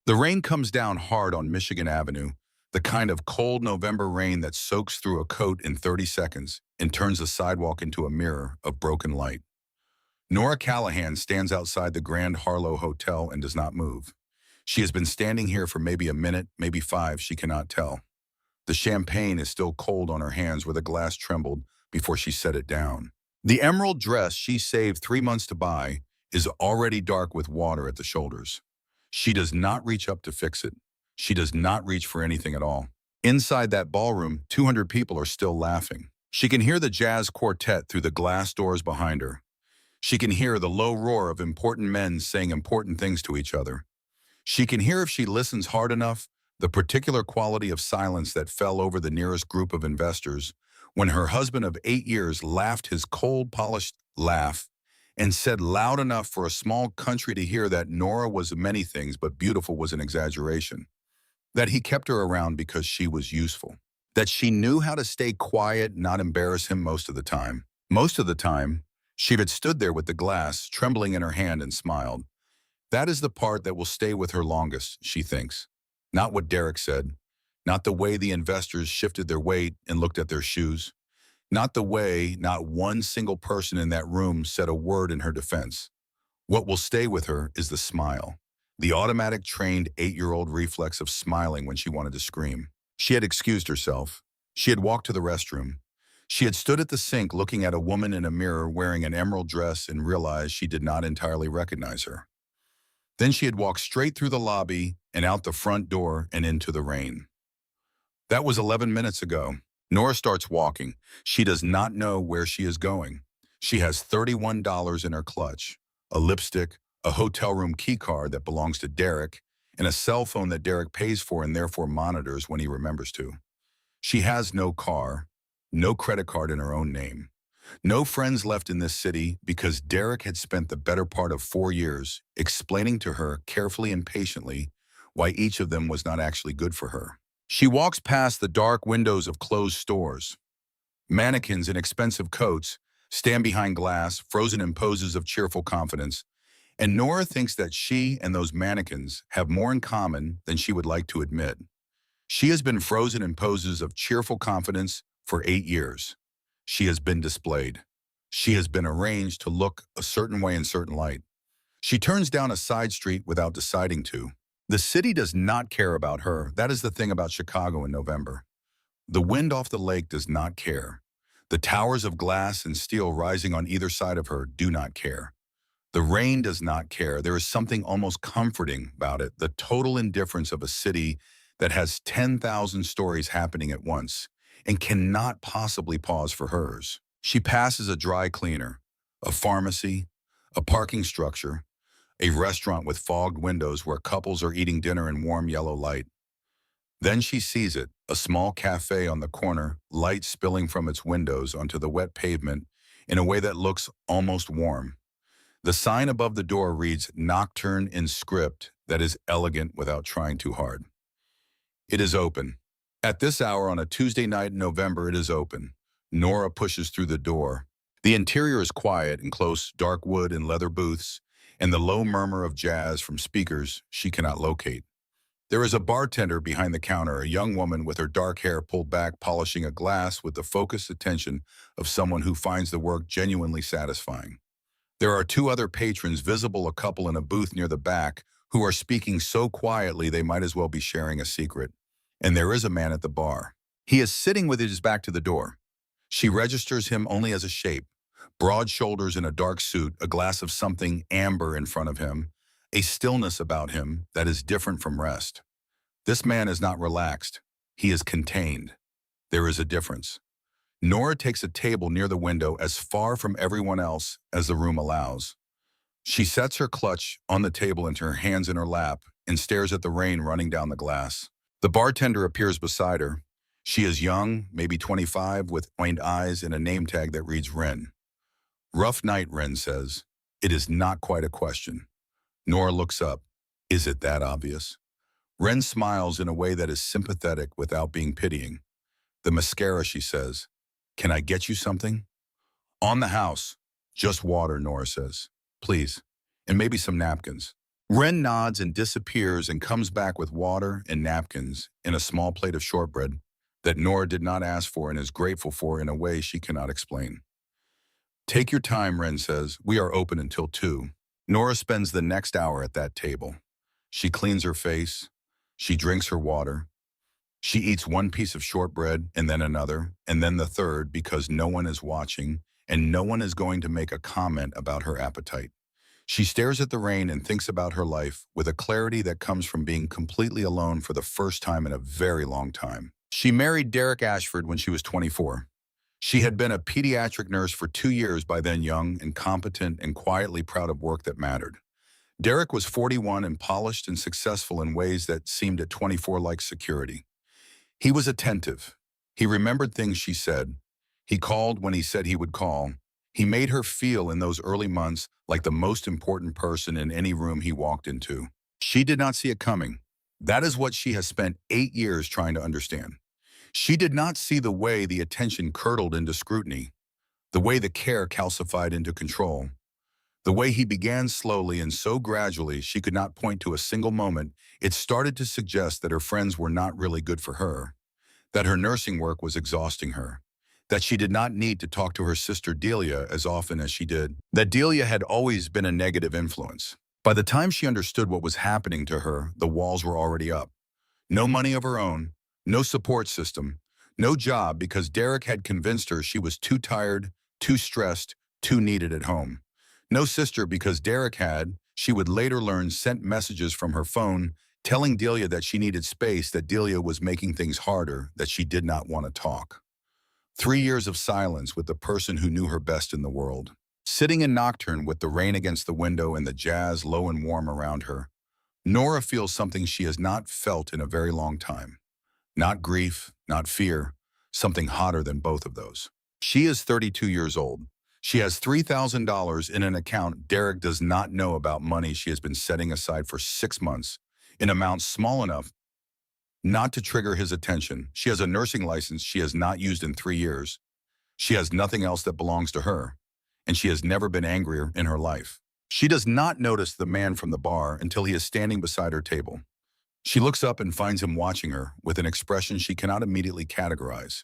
The rain comes down hard on Michigan Avenue, the kind of cold November rain that soaks through a coat in 30 seconds and turns the sidewalk into a mirror of broken light. Nora Callahan stands outside the Grand Harlow Hotel and does not move. She has been standing here for maybe a minute, maybe five, she cannot tell. The champagne is still cold on her hands where the glass trembled before she set it down. The emerald dress she saved 3 months to buy is already dark with water at the shoulders. She does not reach up to fix it. She does not reach for anything at all. Inside that ballroom, 200 people are still laughing. She can hear the jazz quartet through the glass doors behind her. She can hear the low roar of important men saying important things to each other. She can hear, if she listens hard enough, the particular quality of silence that fell over the nearest group of investors when her husband of 8 years laughed his cold, polished laugh and said loud enough for a small country to hear that Nora was many things, but beautiful was an exaggeration. That he kept her around because she was useful. That she knew how to stay quiet, not embarrass him most of the time. Most of the time, she had stood there with the glass trembling in her hand and smiled. That is the part that will stay with her longest, she thinks. Not what Derek said, not the way the investors shifted their weight and looked at their shoes, not the way not one single person in that room said a word in her defense. What will stay with her is the smile, the automatic trained 8-year-old reflex of smiling when she wanted to scream. She had excused herself. She had walked to the restroom. She had stood at the sink looking at a woman in a mirror wearing an emerald dress and realized she did not entirely recognize her. Then she had walked straight through the lobby and out the front door and into the rain. That was 11 minutes ago. Nora starts walking. She does not know where she is going. She has $31 in her clutch, a lipstick, a hotel room key card that belongs to Derek, and a cell phone that Derek pays for and therefore monitors when he remembers to. She has no car, no credit card in her own name. No friends left in this city because Derek had spent the better part of 4 years explaining to her carefully and patiently why each of them was not actually good for her. She walks past the dark windows of closed stores. Mannequins in expensive coats stand behind glass, frozen in poses of cheerful confidence, and Nora thinks that she and those mannequins have more in common than she would like to admit. She has been frozen in poses of cheerful confidence for 8 years. She has been displayed. She has been arranged to look a certain way in certain light. She turns down a side street without deciding to. The city does not care about her. That is the thing about Chicago in November. The wind off the lake does not care. The towers of glass and steel rising on either side of her do not care. The rain does not care. There is something almost comforting about it, the total indifference of a city that has 10,000 stories happening at once and cannot possibly pause for hers. She passes a dry cleaner, a pharmacy, a parking structure, a restaurant with fogged windows where couples are eating dinner in warm yellow light. Then she sees it, a small cafe on the corner, light spilling from its windows onto the wet pavement in a way that looks almost warm. The sign above the door reads Nocturne in script that is elegant without trying too hard. It is open. At this hour on a Tuesday night in November, it is open. Nora pushes through the door. The interior is quiet and close, dark wood and leather booths, and the low murmur of jazz from speakers she cannot locate. There is a bartender behind the counter, a young woman with her dark hair pulled back, polishing a glass with the focused attention of someone who finds the work genuinely satisfying. There are 2 other patrons, visible, a couple in a booth near the back, who are speaking so quietly they might as well be sharing a secret. And there is a man at the bar. He is sitting with his back to the door. She registers him only as a shape. Broad shoulders in a dark suit, a glass of something amber in front of him, a stillness about him that is different from rest. This man is not relaxed. He is contained. There is a difference. Nora takes a table near the window as far from everyone else as the room allows. She sets her clutch on the table and her hands in her lap and stares at the rain running down the glass. The bartender appears beside her. She is young, maybe 25, with quaint eyes and a name tag that reads Wren. Rough night, Wren says. It is not quite a question. Nora looks up. Is it that obvious? Wren smiles in a way that is sympathetic without being pitying. The mascara, she says. Can I get you something? On the house. Just water, Nora says. Please. And maybe some napkins. Wren nods and disappears and comes back with water and napkins and a small plate of shortbread that Nora did not ask for and is grateful for in a way she cannot explain. Take your time, Wren says. We are open until 2. Nora spends the next hour at that table. She cleans her face. She drinks her water. She eats one piece of shortbread and then another and then the third because no one is watching and no one is going to make a comment about her appetite. She stares at the rain and thinks about her life with a clarity that comes from being completely alone for the first time in a very long time. She married Derek Ashford when she was 24. She had been a pediatric nurse for 2 years, by then young and competent and quietly proud of work that mattered. Derek was 41 and polished and successful in ways that seemed at 24 like security. He was attentive. He remembered things she said. He called when he said he would call. He made her feel in those early months like the most important person in any room he walked into. She did not see it coming. That is what she has spent 8 years trying to understand. She did not see the way the attention curdled into scrutiny, the way the care calcified into control, the way he began slowly and so gradually she could not point to a single moment. It started to suggest that her friends were not really good for her, that her nursing work was exhausting her, that she did not need to talk to her sister Delia as often as she did, that Delia had always been a negative influence. By the time she understood what was happening to her, the walls were already up. No money of her own, no support system, no job because Derek had convinced her she was too tired, too stressed, too needed at home. No sister because Derek had, she would later learn, sent messages from her phone telling Delia that she needed space, that Delia was making things harder, that she did not want to talk. 3 years of silence with the person who knew her best in the world. Sitting in Nocturne with the rain against the window and the jazz low and warm around her, Nora feels something she has not felt in a very long time. Not grief, not fear, something hotter than both of those. She is 32 years old. She has $3,000 in an account Derek does not know about, money she has been setting aside for 6 months, in amounts small enough not to trigger his attention. She has a nursing license she has not used in 3 years. She has nothing else that belongs to her, and she has never been angrier in her life. She does not notice the man from the bar until he is standing beside her table. She looks up and finds him watching her with an expression she cannot immediately categorize.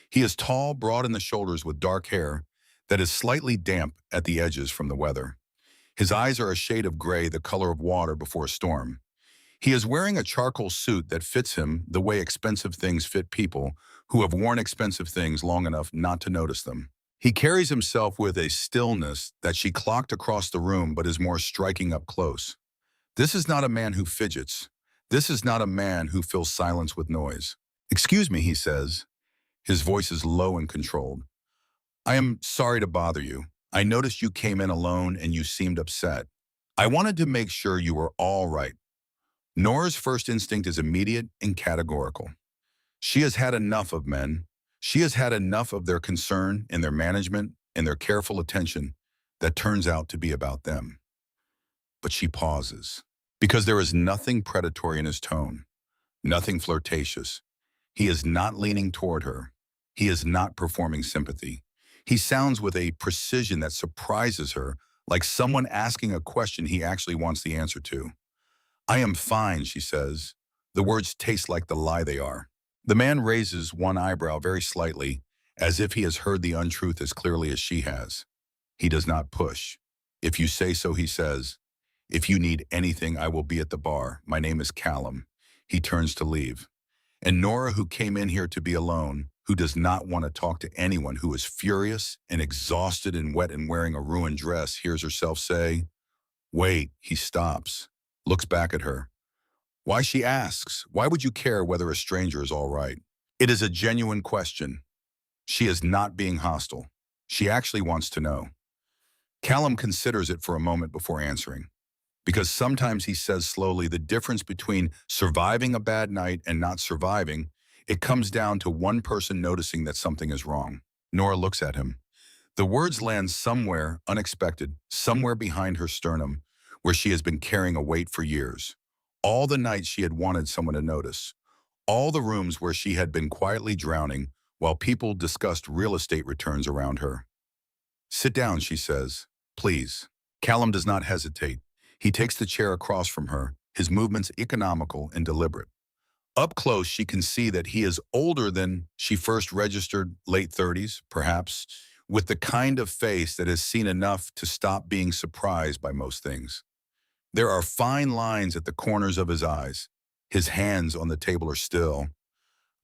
He is tall, broad in the shoulders with dark hair that is slightly damp at the edges from the weather. His eyes are a shade of gray, the color of water before a storm. He is wearing a charcoal suit that fits him the way expensive things fit people who have worn expensive things long enough not to notice them. He carries himself with a stillness that she clocked across the room but is more striking up close. This is not a man who fidgets. This is not a man who fills silence with noise. Excuse me, he says. His voice is low and controlled. I am sorry to bother you. I noticed you came in alone and you seemed upset. I wanted to make sure you were all right. Nora's first instinct is immediate and categorical. She has had enough of men. She has had enough of their concern and their management and their careful attention that turns out to be about them. But she pauses, because there is nothing predatory in his tone, nothing flirtatious. He is not leaning toward her. He is not performing sympathy. He sounds with a precision that surprises her, like someone asking a question he actually wants the answer to. I am fine, she says. The words taste like the lie they are. The man raises one eyebrow very slightly, as if he has heard the untruth as clearly as she has. He does not push. If you say so, he says. If you need anything, I will be at the bar. My name is Callum. He turns to leave. And Nora, who came in here to be alone, who does not want to talk to anyone, who is furious and exhausted and wet and wearing a ruined dress, hears herself say, wait. He stops, looks back at her. Why, she asks, why would you care whether a stranger is all right? It is a genuine question. She is not being hostile. She actually wants to know. Callum considers it for a moment before answering, because sometimes, he says slowly, the difference between surviving a bad night and not surviving, it comes down to one person noticing that something is wrong. Nora looks at him. The words land somewhere unexpected, somewhere behind her sternum, where she has been carrying a weight for years. All the nights she had wanted someone to notice. All the rooms where she had been quietly drowning while people discussed real estate returns around her. Sit down, she says. Please. Callum does not hesitate. He takes the chair across from her, his movements economical and deliberate. Up close, she can see that he is older than she first registered, late 30s, perhaps, with the kind of face that has seen enough to stop being surprised by most things. There are fine lines at the corners of his eyes. His hands on the table are still.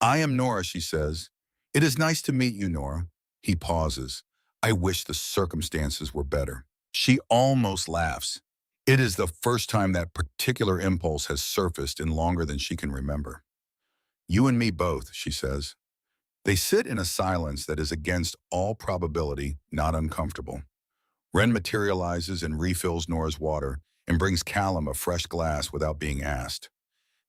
I am Nora, she says. It is nice to meet you, Nora. He pauses. I wish the circumstances were better. She almost laughs. It is the first time that particular impulse has surfaced in longer than she can remember. You and me both, she says. They sit in a silence that is against all probability not uncomfortable. Wren materializes and refills Nora's water and brings Callum a fresh glass without being asked.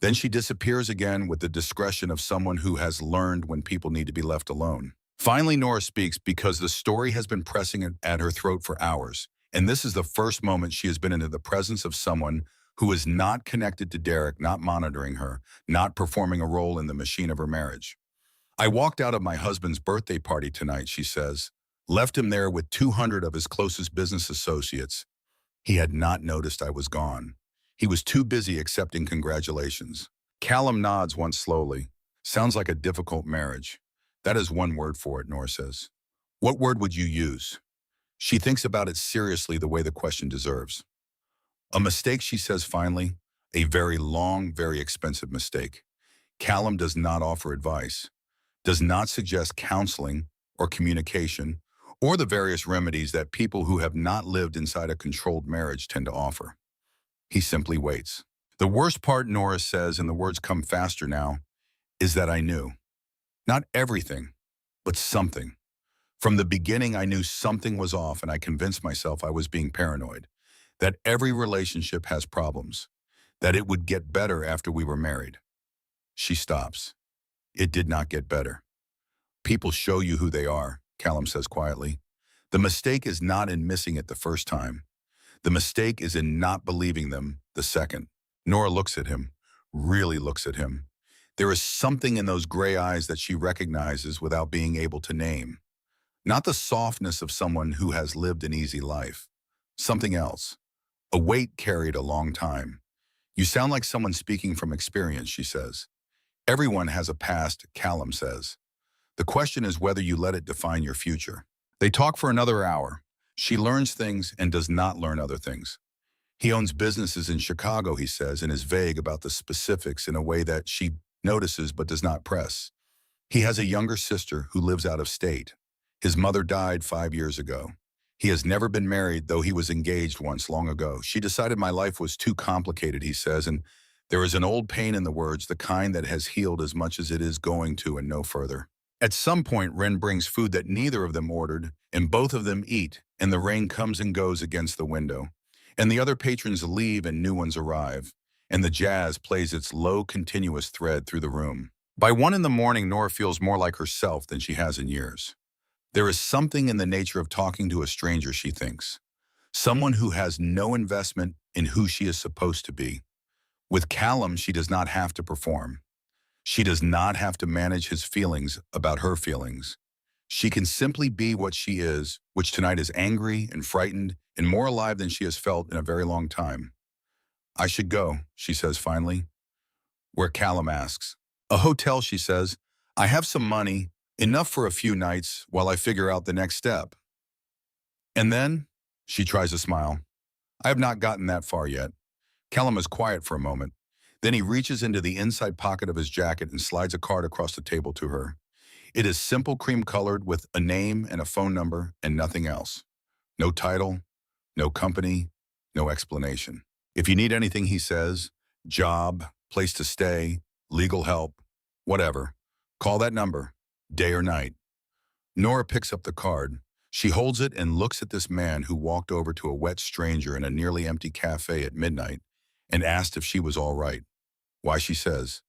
Then she disappears again with the discretion of someone who has learned when people need to be left alone. Finally, Nora speaks because the story has been pressing at her throat for hours, and this is the first moment she has been into the presence of someone who is not connected to Derek, not monitoring her, not performing a role in the machine of her marriage. I walked out of my husband's birthday party tonight, she says, left him there with 200 of his closest business associates. He had not noticed I was gone. He was too busy accepting congratulations. Callum nods once slowly. Sounds like a difficult marriage. That is one word for it, Nora says. What word would you use? She thinks about it seriously the way the question deserves. A mistake, she says finally. A very long, very expensive mistake. Callum does not offer advice, does not suggest counseling or communication, or the various remedies that people who have not lived inside a controlled marriage tend to offer. He simply waits. The worst part, Nora says, and the words come faster now, is that I knew. Not everything, but something. From the beginning, I knew something was off, and I convinced myself I was being paranoid, that every relationship has problems, that it would get better after we were married. She stops. It did not get better. People show you who they are, Callum says quietly. The mistake is not in missing it the first time. The mistake is in not believing them the second. Nora looks at him, really looks at him. There is something in those gray eyes that she recognizes without being able to name. Not the softness of someone who has lived an easy life. Something else. A weight carried a long time. You sound like someone speaking from experience, she says. Everyone has a past, Callum says. The question is whether you let it define your future. They talk for another hour. She learns things and does not learn other things. He owns businesses in Chicago, he says, and is vague about the specifics in a way that she notices but does not press. He has a younger sister who lives out of state. His mother died 5 years ago. He has never been married, though he was engaged once long ago. She decided my life was too complicated, he says, and there is an old pain in the words, the kind that has healed as much as it is going to and no further. At some point, Wren brings food that neither of them ordered, and both of them eat, and the rain comes and goes against the window. And the other patrons leave and new ones arrive, and the jazz plays its low, continuous thread through the room. By 1 in the morning, Nora feels more like herself than she has in years. There is something in the nature of talking to a stranger, she thinks. Someone who has no investment in who she is supposed to be. With Callum, she does not have to perform. She does not have to manage his feelings about her feelings. She can simply be what she is, which tonight is angry and frightened and more alive than she has felt in a very long time. I should go, she says finally. Where Callum asks. A hotel, she says. I have some money, enough for a few nights while I figure out the next step. And then, she tries to smile. I have not gotten that far yet. Callum is quiet for a moment. Then he reaches into the inside pocket of his jacket and slides a card across the table to her. It is simple cream-colored with a name and a phone number and nothing else. No title, no company, no explanation. If you need anything, he says, job, place to stay, legal help, whatever, call that number, day or night. Nora picks up the card. She holds it and looks at this man who walked over to a wet stranger in a nearly empty cafe at midnight and asked if she was all right. Why, she says,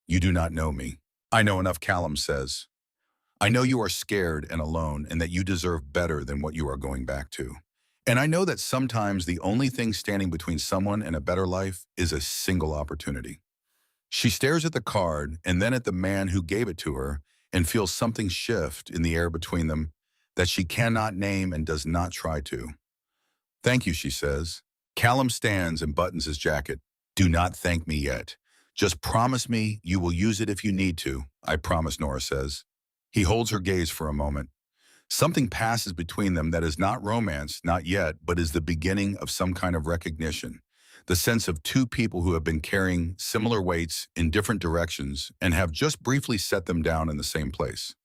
you do not know me. I know enough, Callum says. I know you are scared and alone and that you deserve better than what you are going back to. And I know that sometimes the only thing standing between someone and a better life is a single opportunity. She stares at the card and then at the man who gave it to her and feels something shift in the air between them that she cannot name and does not try to. Thank you, she says. Callum stands and buttons his jacket. Do not thank me yet. Just promise me you will use it if you need to. I promise, Nora says. He holds her gaze for a moment. Something passes between them that is not romance, not yet, but is the beginning of some kind of recognition. The sense of two people who have been carrying similar weights in different directions and have just briefly set them down in the same place.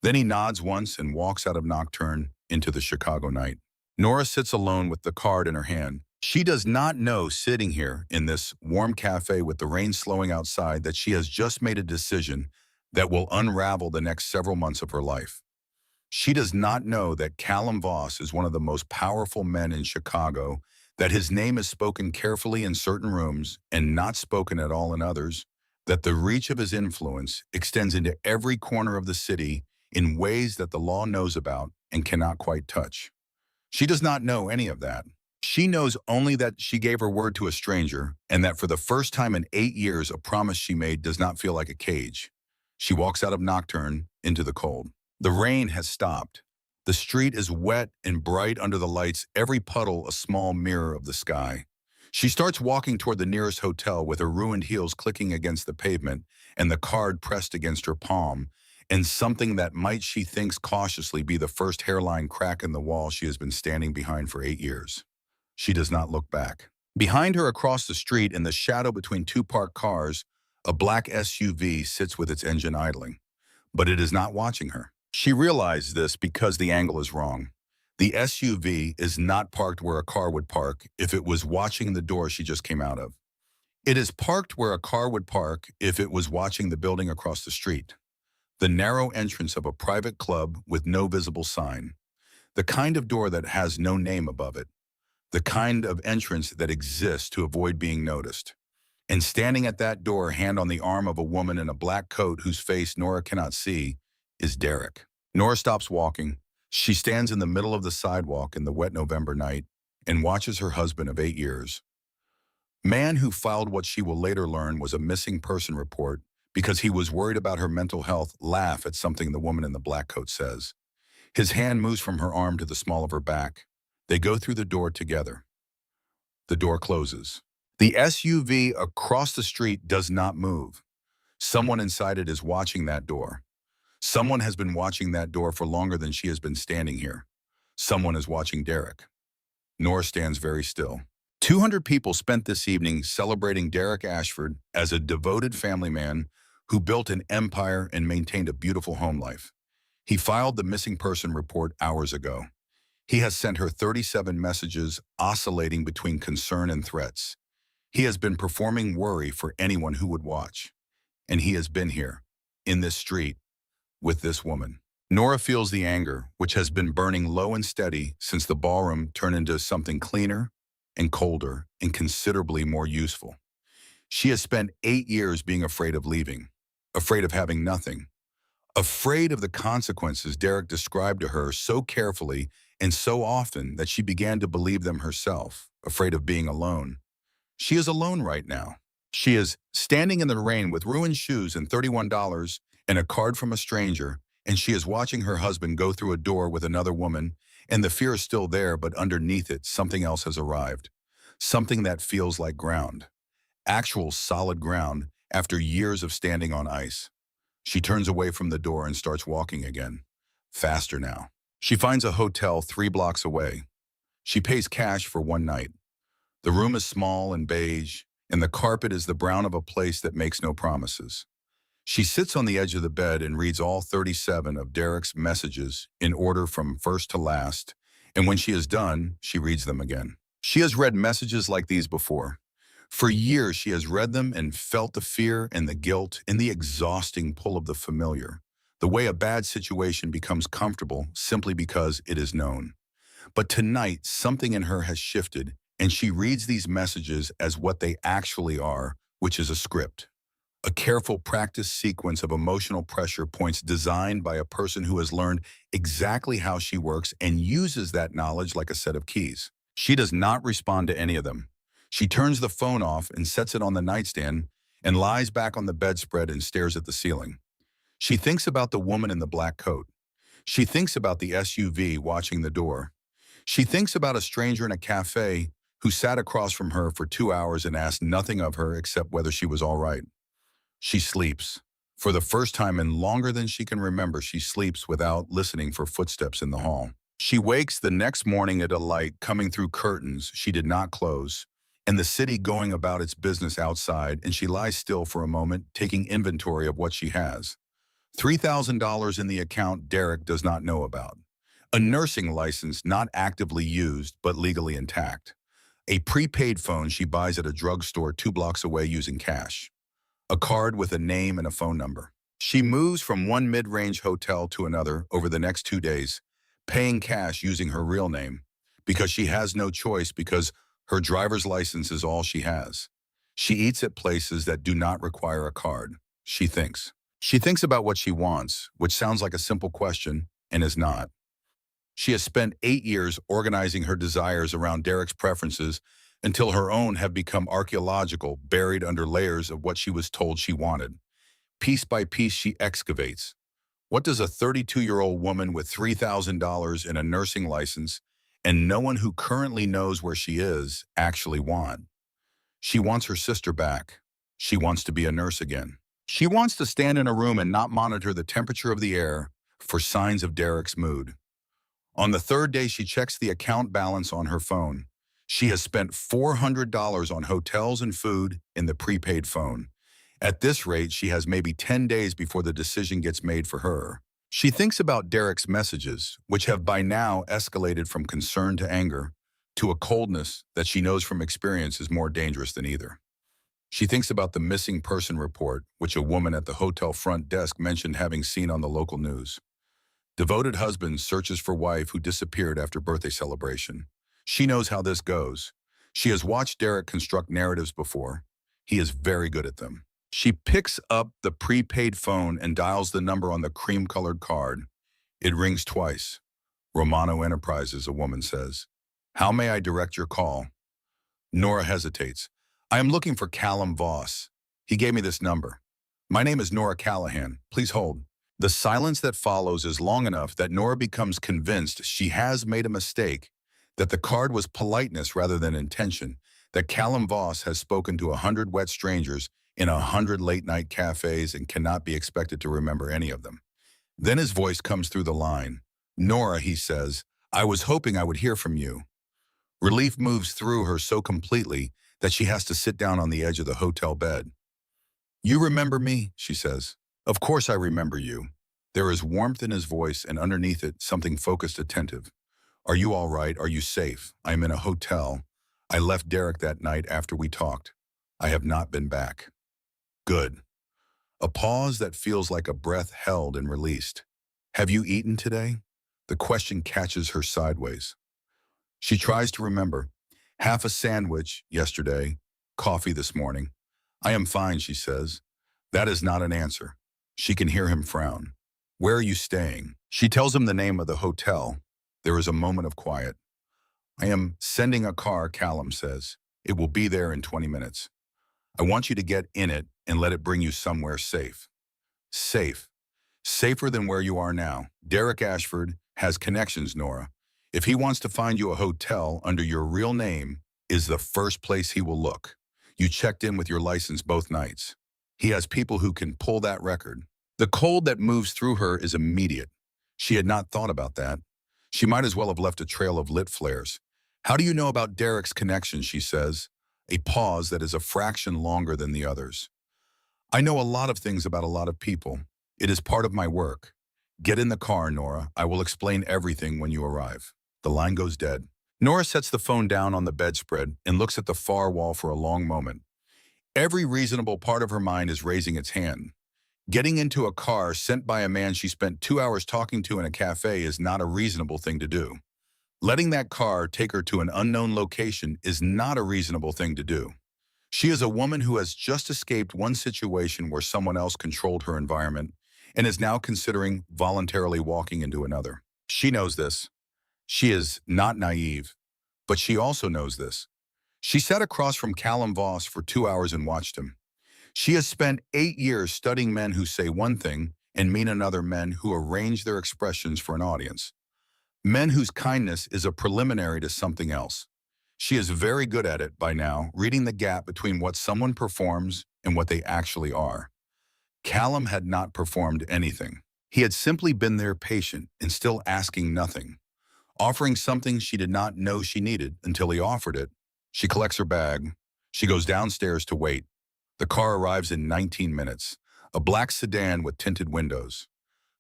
Then he nods once and walks out of Nocturne into the Chicago night. Nora sits alone with the card in her hand. She does not know, sitting here in this warm cafe with the rain slowing outside, that she has just made a decision that will unravel the next several months of her life. She does not know that Callum Voss is one of the most powerful men in Chicago, that his name is spoken carefully in certain rooms and not spoken at all in others, that the reach of his influence extends into every corner of the city in ways that the law knows about and cannot quite touch. She does not know any of that. She knows only that she gave her word to a stranger and that for the first time in 8 years, a promise she made does not feel like a cage. She walks out of Nocturne into the cold. The rain has stopped. The street is wet and bright under the lights, every puddle a small mirror of the sky. She starts walking toward the nearest hotel with her ruined heels clicking against the pavement and the card pressed against her palm, and something that might, she thinks cautiously, be the first hairline crack in the wall she has been standing behind for 8 years. She does not look back. Behind her, across the street, in the shadow between two parked cars, a black SUV sits with its engine idling. But it is not watching her. She realizes this because the angle is wrong. The SUV is not parked where a car would park if it was watching the door she just came out of. It is parked where a car would park if it was watching the building across the street. The narrow entrance of a private club with no visible sign. The kind of door that has no name above it. The kind of entrance that exists to avoid being noticed. And standing at that door, hand on the arm of a woman in a black coat whose face Nora cannot see, is Derek. Nora stops walking. She stands in the middle of the sidewalk in the wet November night and watches her husband of 8 years, man who filed what she will later learn was a missing person report because he was worried about her mental health, laugh at something the woman in the black coat says. His hand moves from her arm to the small of her back. They go through the door together. The door closes. The SUV across the street does not move. Someone inside it is watching that door. Someone has been watching that door for longer than she has been standing here. Someone is watching Derek. Nora stands very still. 200 people spent this evening celebrating Derek Ashford as a devoted family man who built an empire and maintained a beautiful home life. He filed the missing person report hours ago. He has sent her 37 messages oscillating between concern and threats. He has been performing worry for anyone who would watch. And he has been here, in this street, with this woman. Nora feels the anger, which has been burning low and steady since the ballroom turned into something cleaner and colder and considerably more useful. She has spent 8 years being afraid of leaving, afraid of having nothing, afraid of the consequences Derek described to her so carefully and so often that she began to believe them herself, afraid of being alone. She is alone right now. She is standing in the rain with ruined shoes and $31 and a card from a stranger, and she is watching her husband go through a door with another woman, and the fear is still there, but underneath it, something else has arrived. Something that feels like ground. Actual solid ground after years of standing on ice. She turns away from the door and starts walking again. Faster now. She finds a hotel 3 blocks away. She pays cash for one night. The room is small and beige, and the carpet is the brown of a place that makes no promises. She sits on the edge of the bed and reads all 37 of Derek's messages in order from first to last, and when she is done, she reads them again. She has read messages like these before. For years, she has read them and felt the fear and the guilt and the exhausting pull of the familiar, the way a bad situation becomes comfortable simply because it is known. But tonight, something in her has shifted, and she reads these messages as what they actually are, which is a script. A careful practice sequence of emotional pressure points designed by a person who has learned exactly how she works and uses that knowledge like a set of keys. She does not respond to any of them. She turns the phone off and sets it on the nightstand and lies back on the bedspread and stares at the ceiling. She thinks about the woman in the black coat. She thinks about the SUV watching the door. She thinks about a stranger in a cafe who sat across from her for 2 hours and asked nothing of her except whether she was all right. She sleeps. For the first time in longer than she can remember, she sleeps without listening for footsteps in the hall. She wakes the next morning at a light coming through curtains she did not close, and the city going about its business outside, and she lies still for a moment, taking inventory of what she has. $3,000 in the account Derek does not know about. A nursing license not actively used but legally intact. A prepaid phone she buys at a drugstore 2 blocks away using cash. A card with a name and a phone number. She moves from one mid-range hotel to another over the next 2 days, paying cash using her real name, because she has no choice because her driver's license is all she has. She eats at places that do not require a card, she thinks. She thinks about what she wants, which sounds like a simple question and is not. She has spent 8 years organizing her desires around Derek's preferences until her own have become archaeological, buried under layers of what she was told she wanted. Piece by piece, she excavates. What does a 32-year-old woman with $3,000 and a nursing license and no one who currently knows where she is actually want? She wants her sister back. She wants to be a nurse again. She wants to stand in a room and not monitor the temperature of the air for signs of Derek's mood. On the third day, she checks the account balance on her phone. She has spent $400 on hotels and food in the prepaid phone. At this rate, she has maybe 10 days before the decision gets made for her. She thinks about Derek's messages, which have by now escalated from concern to anger, to a coldness that she knows from experience is more dangerous than either. She thinks about the missing person report, which a woman at the hotel front desk mentioned having seen on the local news. Devoted husband searches for wife who disappeared after birthday celebration. She knows how this goes. She has watched Derek construct narratives before. He is very good at them. She picks up the prepaid phone and dials the number on the cream-colored card. It rings twice. Romano Enterprises, a woman says. How may I direct your call? Nora hesitates. I am looking for Callum Voss. He gave me this number. My name is Nora Callahan. Please hold. The silence that follows is long enough that Nora becomes convinced she has made a mistake, that the card was politeness rather than intention, that Callum Voss has spoken to 100 wet strangers in 100 late-night cafes and cannot be expected to remember any of them. Then his voice comes through the line. Nora, he says, I was hoping I would hear from you. Relief moves through her so completely that she has to sit down on the edge of the hotel bed. You remember me, she says. Of course I remember you. There is warmth in his voice and underneath it something focused, attentive. Are you all right? Are you safe? I am in a hotel. I left Derek that night after we talked. I have not been back. Good. A pause that feels like a breath held and released. Have you eaten today? The question catches her sideways. She tries to remember. Half a sandwich yesterday, coffee this morning. I am fine, she says. That is not an answer. She can hear him frown. Where are you staying? She tells him the name of the hotel. There is a moment of quiet. I am sending a car, Callum says. It will be there in 20 minutes. I want you to get in it and let it bring you somewhere safe. Safe. Safer than where you are now. Derek Ashford has connections, Nora. If he wants to find you a hotel under your real name, is the first place he will look. You checked in with your license both nights. He has people who can pull that record. The cold that moves through her is immediate. She had not thought about that. She might as well have left a trail of lit flares. How do you know about Derek's connections, she says, a pause that is a fraction longer than the others. I know a lot of things about a lot of people. It is part of my work. Get in the car, Nora. I will explain everything when you arrive. The line goes dead. Nora sets the phone down on the bedspread and looks at the far wall for a long moment. Every reasonable part of her mind is raising its hand. Getting into a car sent by a man she spent 2 hours talking to in a cafe is not a reasonable thing to do. Letting that car take her to an unknown location is not a reasonable thing to do. She is a woman who has just escaped one situation where someone else controlled her environment and is now considering voluntarily walking into another. She knows this. She is not naive, but she also knows this. She sat across from Callum Voss for 2 hours and watched him. She has spent 8 years studying men who say one thing and mean another, men who arrange their expressions for an audience. Men whose kindness is a preliminary to something else. She is very good at it by now, reading the gap between what someone performs and what they actually are. Callum had not performed anything. He had simply been there patient and still asking nothing, offering something she did not know she needed until he offered it. She collects her bag. She goes downstairs to wait. The car arrives in 19 minutes, a black sedan with tinted windows.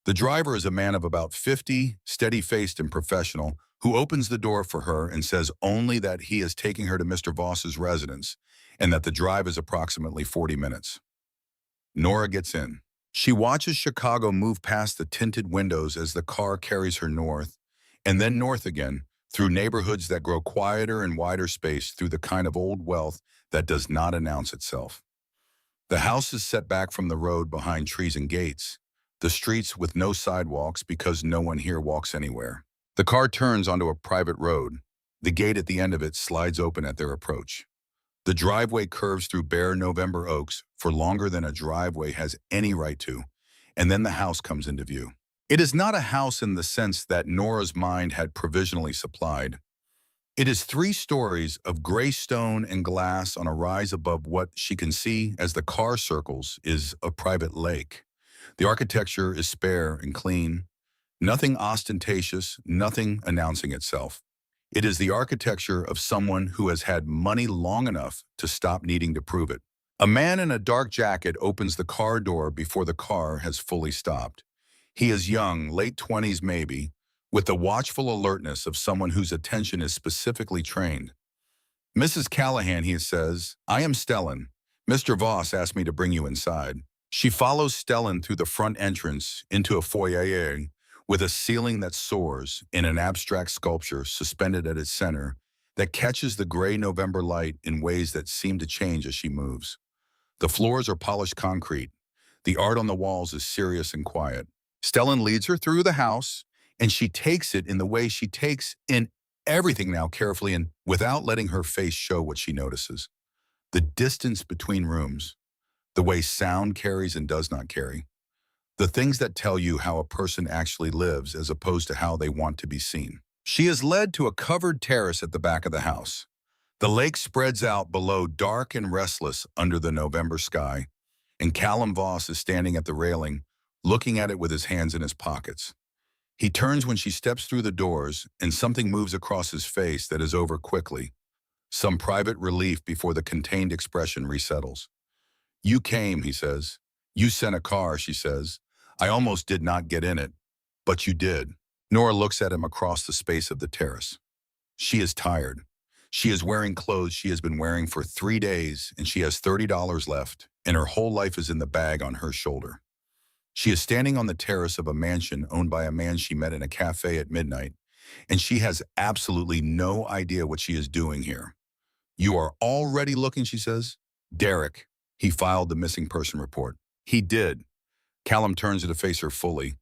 The driver is a man of about 50, steady-faced and professional, who opens the door for her and says only that he is taking her to Mr. Voss's residence and that the drive is approximately 40 minutes. Nora gets in. She watches Chicago move past the tinted windows as the car carries her north, and then north again, through neighborhoods that grow quieter and wider space through the kind of old wealth that does not announce itself. The house is set back from the road behind trees and gates, the streets with no sidewalks because no one here walks anywhere. The car turns onto a private road. The gate at the end of it slides open at their approach. The driveway curves through bare November oaks for longer than a driveway has any right to, and then the house comes into view. It is not a house in the sense that Nora's mind had provisionally supplied. It is 3 stories of gray stone and glass on a rise above what she can see as the car circles is a private lake. The architecture is spare and clean, nothing ostentatious, nothing announcing itself. It is the architecture of someone who has had money long enough to stop needing to prove it. A man in a dark jacket opens the car door before the car has fully stopped. He is young, late 20s maybe, with the watchful alertness of someone whose attention is specifically trained. "Mrs. Callahan," he says, "I am Stellan. Mr. Voss asked me to bring you inside." She follows Stellan through the front entrance into a foyer with a ceiling that soars in an abstract sculpture suspended at its center that catches the gray November light in ways that seem to change as she moves. The floors are polished concrete. The art on the walls is serious and quiet. Stellan leads her through the house, and she takes it in the way she takes in everything now carefully and without letting her face show what she notices. The distance between rooms, the way sound carries and does not carry, the things that tell you how a person actually lives as opposed to how they want to be seen. She is led to a covered terrace at the back of the house. The lake spreads out below, dark and restless under the November sky, and Callum Voss is standing at the railing, looking at it with his hands in his pockets. He turns when she steps through the doors, and something moves across his face that is over quickly, some private relief before the contained expression resettles. "You came," he says. "You sent a car," she says. "I almost did not get in it, but you did." Nora looks at him across the space of the terrace. She is tired. She is wearing clothes she has been wearing for 3 days, and she has $30 left, and her whole life is in the bag on her shoulder. She is standing on the terrace of a mansion owned by a man she met in a cafe at midnight, and she has absolutely no idea what she is doing here. "You are already looking," she says. "Derek, he filed the missing person report." "He did." Callum turns to face her fully.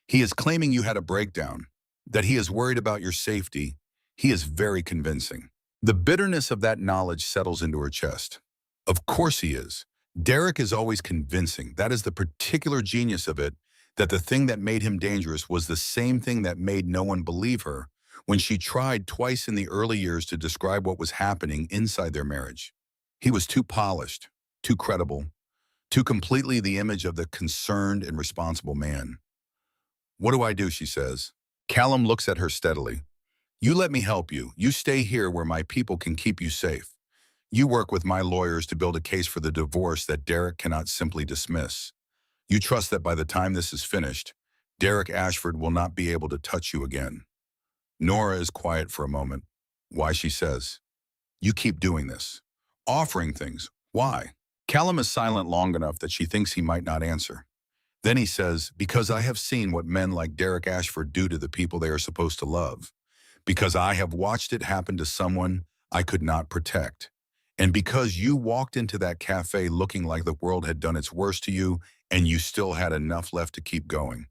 "He is claiming you had a breakdown, that he is worried about your safety. He is very convincing." The bitterness of that knowledge settles into her chest. Of course he is. Derek is always convincing. That is the particular genius of it, that the thing that made him dangerous was the same thing that made no one believe her when she tried twice in the early years to describe what was happening inside their marriage. He was too polished, too credible, too completely the image of the concerned and responsible man. "What do I do?" she says. Callum looks at her steadily. "You let me help you. You stay here where my people can keep you safe. You work with my lawyers to build a case for the divorce that Derek cannot simply dismiss. You trust that by the time this is finished, Derek Ashford will not be able to touch you again." Nora is quiet for a moment. "Why?" she says. "You keep doing this. Offering things. Why?" Callum is silent long enough that she thinks he might not answer. Then he says, "Because I have seen what men like Derek Ashford do to the people they are supposed to love. Because I have watched it happen to someone I could not protect. And because you walked into that cafe looking like the world had done its worst to you, and you still had enough left to keep going."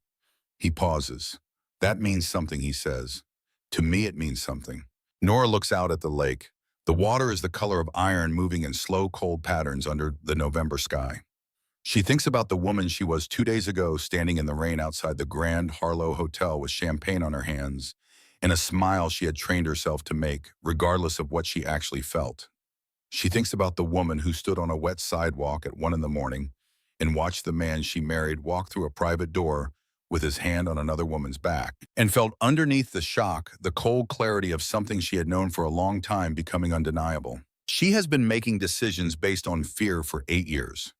He pauses. "That means something," he says. "To me it means something." Nora looks out at the lake. The water is the color of iron moving in slow, cold patterns under the November sky. She thinks about the woman she was 2 days ago standing in the rain outside the Grand Harlow Hotel with champagne on her hands, and a smile she had trained herself to make, regardless of what she actually felt. She thinks about the woman who stood on a wet sidewalk at 1 in the morning and watched the man she married walk through a private door with his hand on another woman's back, and felt underneath the shock the cold clarity of something she had known for a long time becoming undeniable. She has been making decisions based on fear for 8 years.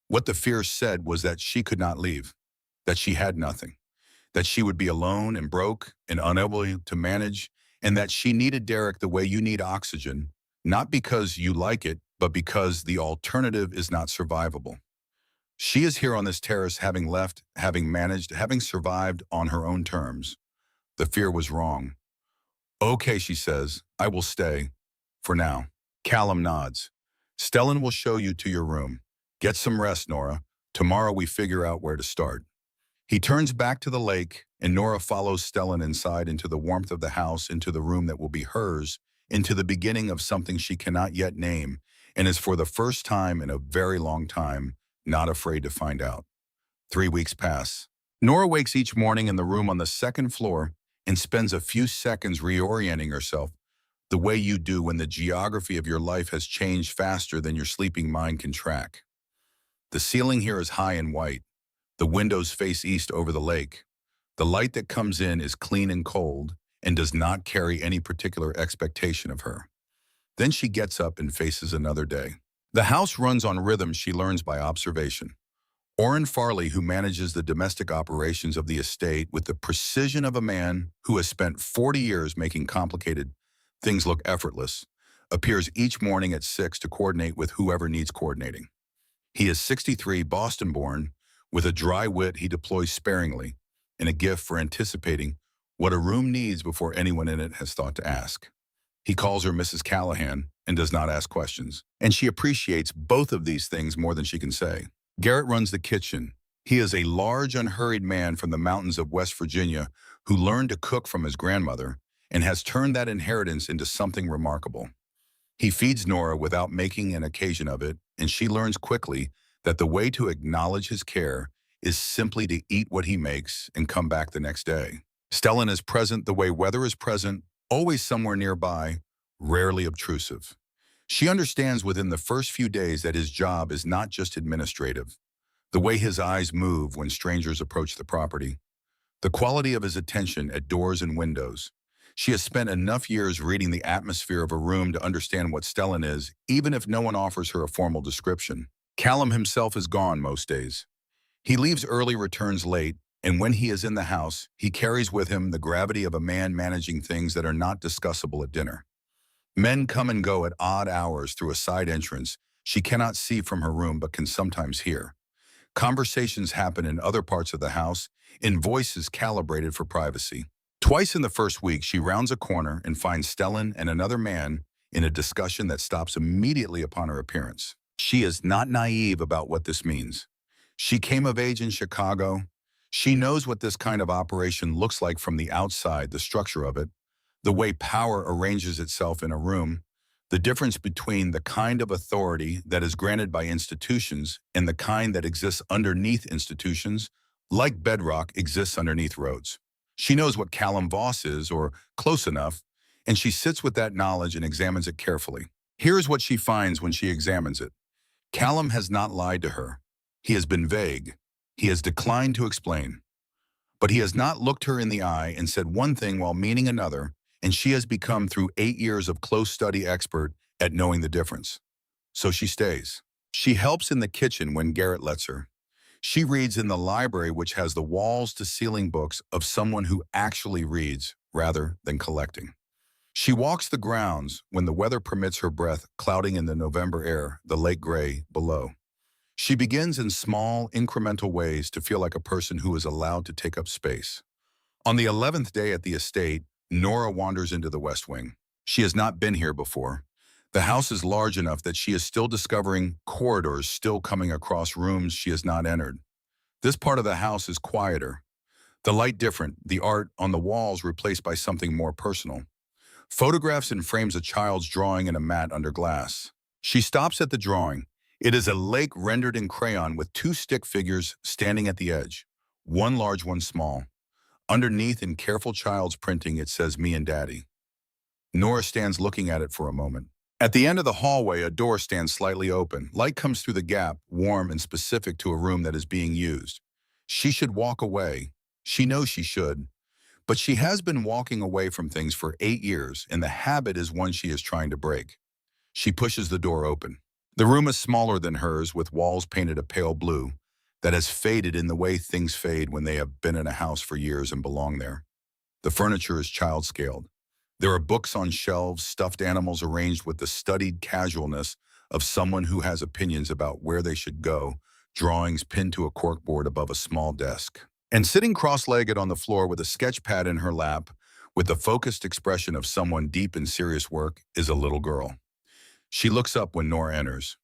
What the fear said was that she could not leave, that she had nothing, that she would be alone and broke and unable to manage, and that she needed Derek the way you need oxygen, not because you like it, but because the alternative is not survivable. She is here on this terrace having left, having managed, having survived on her own terms. The fear was wrong. Okay, she says, I will stay. For now. Callum nods. Stellan will show you to your room. Get some rest, Nora. Tomorrow we figure out where to start. He turns back to the lake, and Nora follows Stellan inside into the warmth of the house, into the room that will be hers, into the beginning of something she cannot yet name, and is for the first time in a very long time, not afraid to find out. 3 weeks pass. Nora wakes each morning in the room on the second floor and spends a few seconds reorienting herself, the way you do when the geography of your life has changed faster than your sleeping mind can track. The ceiling here is high and white. The windows face east over the lake. The light that comes in is clean and cold and does not carry any particular expectation of her. Then she gets up and faces another day. The house runs on rhythms she learns by observation. Orrin Farley, who manages the domestic operations of the estate with the precision of a man who has spent 40 years making complicated things look effortless, appears each morning at 6 to coordinate with whoever needs coordinating. He is 63, Boston-born, with a dry wit he deploys sparingly, and a gift for anticipating what a room needs before anyone in it has thought to ask. He calls her Mrs. Callahan and does not ask questions, and she appreciates both of these things more than she can say. Garrett runs the kitchen. He is a large, unhurried man from the mountains of West Virginia who learned to cook from his grandmother and has turned that inheritance into something remarkable. He feeds Nora without making an occasion of it, and she learns quickly that the way to acknowledge his care is simply to eat what he makes and come back the next day. Stellan is present the way weather is present, always somewhere nearby, rarely obtrusive. She understands within the first few days that his job is not just administrative. The way his eyes move when strangers approach the property. The quality of his attention at doors and windows. She has spent enough years reading the atmosphere of a room to understand what Stellan is, even if no one offers her a formal description. Callum himself is gone most days. He leaves early, returns late, and when he is in the house, he carries with him the gravity of a man managing things that are not discussable at dinner. Men come and go at odd hours through a side entrance she cannot see from her room but can sometimes hear. Conversations happen in other parts of the house, in voices calibrated for privacy. Twice in the first week, she rounds a corner and finds Stellan and another man in a discussion that stops immediately upon her appearance. She is not naive about what this means. She came of age in Chicago. She knows what this kind of operation looks like from the outside, the structure of it, the way power arranges itself in a room, the difference between the kind of authority that is granted by institutions and the kind that exists underneath institutions, like bedrock exists underneath roads. She knows what Callum Voss is, or close enough, and she sits with that knowledge and examines it carefully. Here's what she finds when she examines it. Callum has not lied to her. He has been vague. He has declined to explain. But he has not looked her in the eye and said one thing while meaning another, and she has become, through 8 years of close study, expert at knowing the difference. So she stays. She helps in the kitchen when Garrett lets her. She reads in the library, which has the walls-to-ceiling books of someone who actually reads rather than collecting. She walks the grounds when the weather permits her breath, clouding in the November air, the lake gray below. She begins in small, incremental ways to feel like a person who is allowed to take up space. On the 11th day at the estate, Nora wanders into the West Wing. She has not been here before. The house is large enough that she is still discovering corridors, still coming across rooms she has not entered. This part of the house is quieter. The light different, the art on the walls replaced by something more personal. Photographs and frames a child's drawing in a mat under glass. She stops at the drawing. It is a lake rendered in crayon with 2 stick figures standing at the edge, one large, one small. Underneath, in careful child's printing, it says me and Daddy. Nora stands looking at it for a moment. At the end of the hallway, a door stands slightly open. Light comes through the gap, warm and specific to a room that is being used. She should walk away. She knows she should. But she has been walking away from things for 8 years, and the habit is one she is trying to break. She pushes the door open. The room is smaller than hers, with walls painted a pale blue that has faded in the way things fade when they have been in a house for years and belong there. The furniture is child-scaled. There are books on shelves, stuffed animals arranged with the studied casualness of someone who has opinions about where they should go, drawings pinned to a corkboard above a small desk. And sitting cross-legged on the floor with a sketch pad in her lap, with the focused expression of someone deep in serious work, is a little girl. She looks up when Nora enters.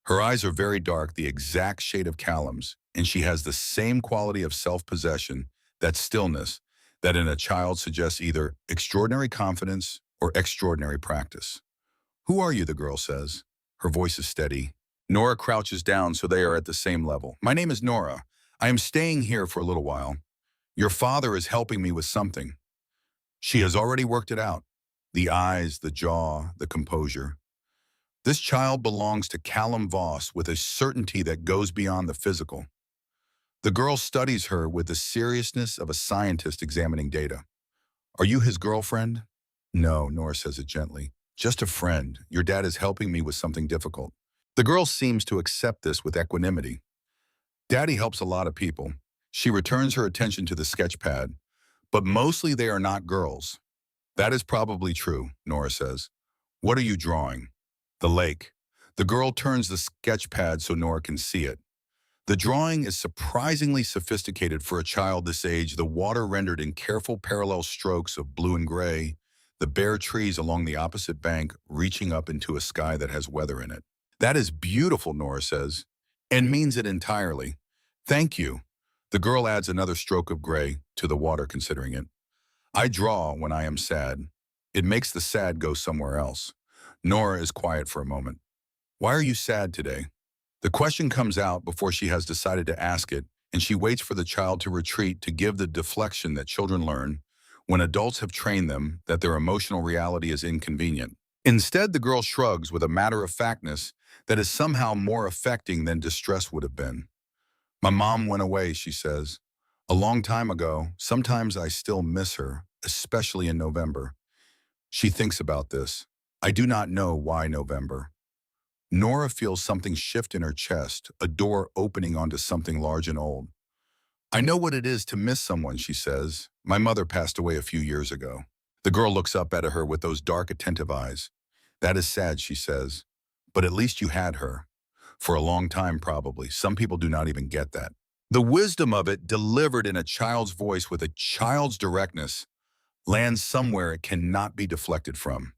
Her eyes are very dark, the exact shade of Callum's, and she has the same quality of self-possession, that stillness, that in a child suggests either extraordinary confidence or extraordinary practice. "Who are you?" the girl says. Her voice is steady. Nora crouches down so they are at the same level. "My name is Nora. I am staying here for a little while. Your father is helping me with something." She has already worked it out. The eyes, the jaw, the composure. This child belongs to Callum Voss with a certainty that goes beyond the physical. The girl studies her with the seriousness of a scientist examining data. "Are you his girlfriend?" "No," Nora says it gently. "Just a friend. Your dad is helping me with something difficult." The girl seems to accept this with equanimity. "Daddy helps a lot of people." She returns her attention to the sketch pad. "But mostly they are not girls." "That is probably true," Nora says. "What are you drawing?" "The lake." The girl turns the sketch pad so Nora can see it. The drawing is surprisingly sophisticated for a child this age, the water rendered in careful parallel strokes of blue and gray, the bare trees along the opposite bank reaching up into a sky that has weather in it. "That is beautiful," Nora says, and means it entirely. "Thank you." The girl adds another stroke of gray to the water, considering it. "I draw when I am sad. It makes the sad go somewhere else." Nora is quiet for a moment. "Why are you sad today?" The question comes out before she has decided to ask it, and she waits for the child to retreat to give the deflection that children learn when adults have trained them that their emotional reality is inconvenient. Instead, the girl shrugs with a matter-of-factness that is somehow more affecting than distress would have been. "My mom went away," she says. "A long time ago. Sometimes I still miss her, especially in November." She thinks about this. "I do not know why November." Nora feels something shift in her chest, a door opening onto something large and old. "I know what it is to miss someone," she says. "My mother passed away a few years ago." The girl looks up at her with those dark, attentive eyes. "That is sad," she says. "But at least you had her. For a long time, probably. Some people do not even get that." The wisdom of it, delivered in a child's voice with a child's directness, lands somewhere it cannot be deflected from.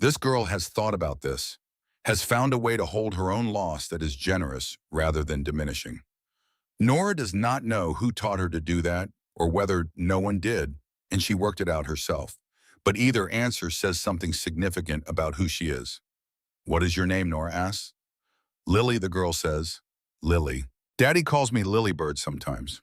This girl has thought about this, has found a way to hold her own loss that is generous rather than diminishing. Nora does not know who taught her to do that or whether no one did, and she worked it out herself. But either answer says something significant about who she is. "What is your name?" Nora asks. "Lily," the girl says. "Lily. Daddy calls me Lilybird sometimes."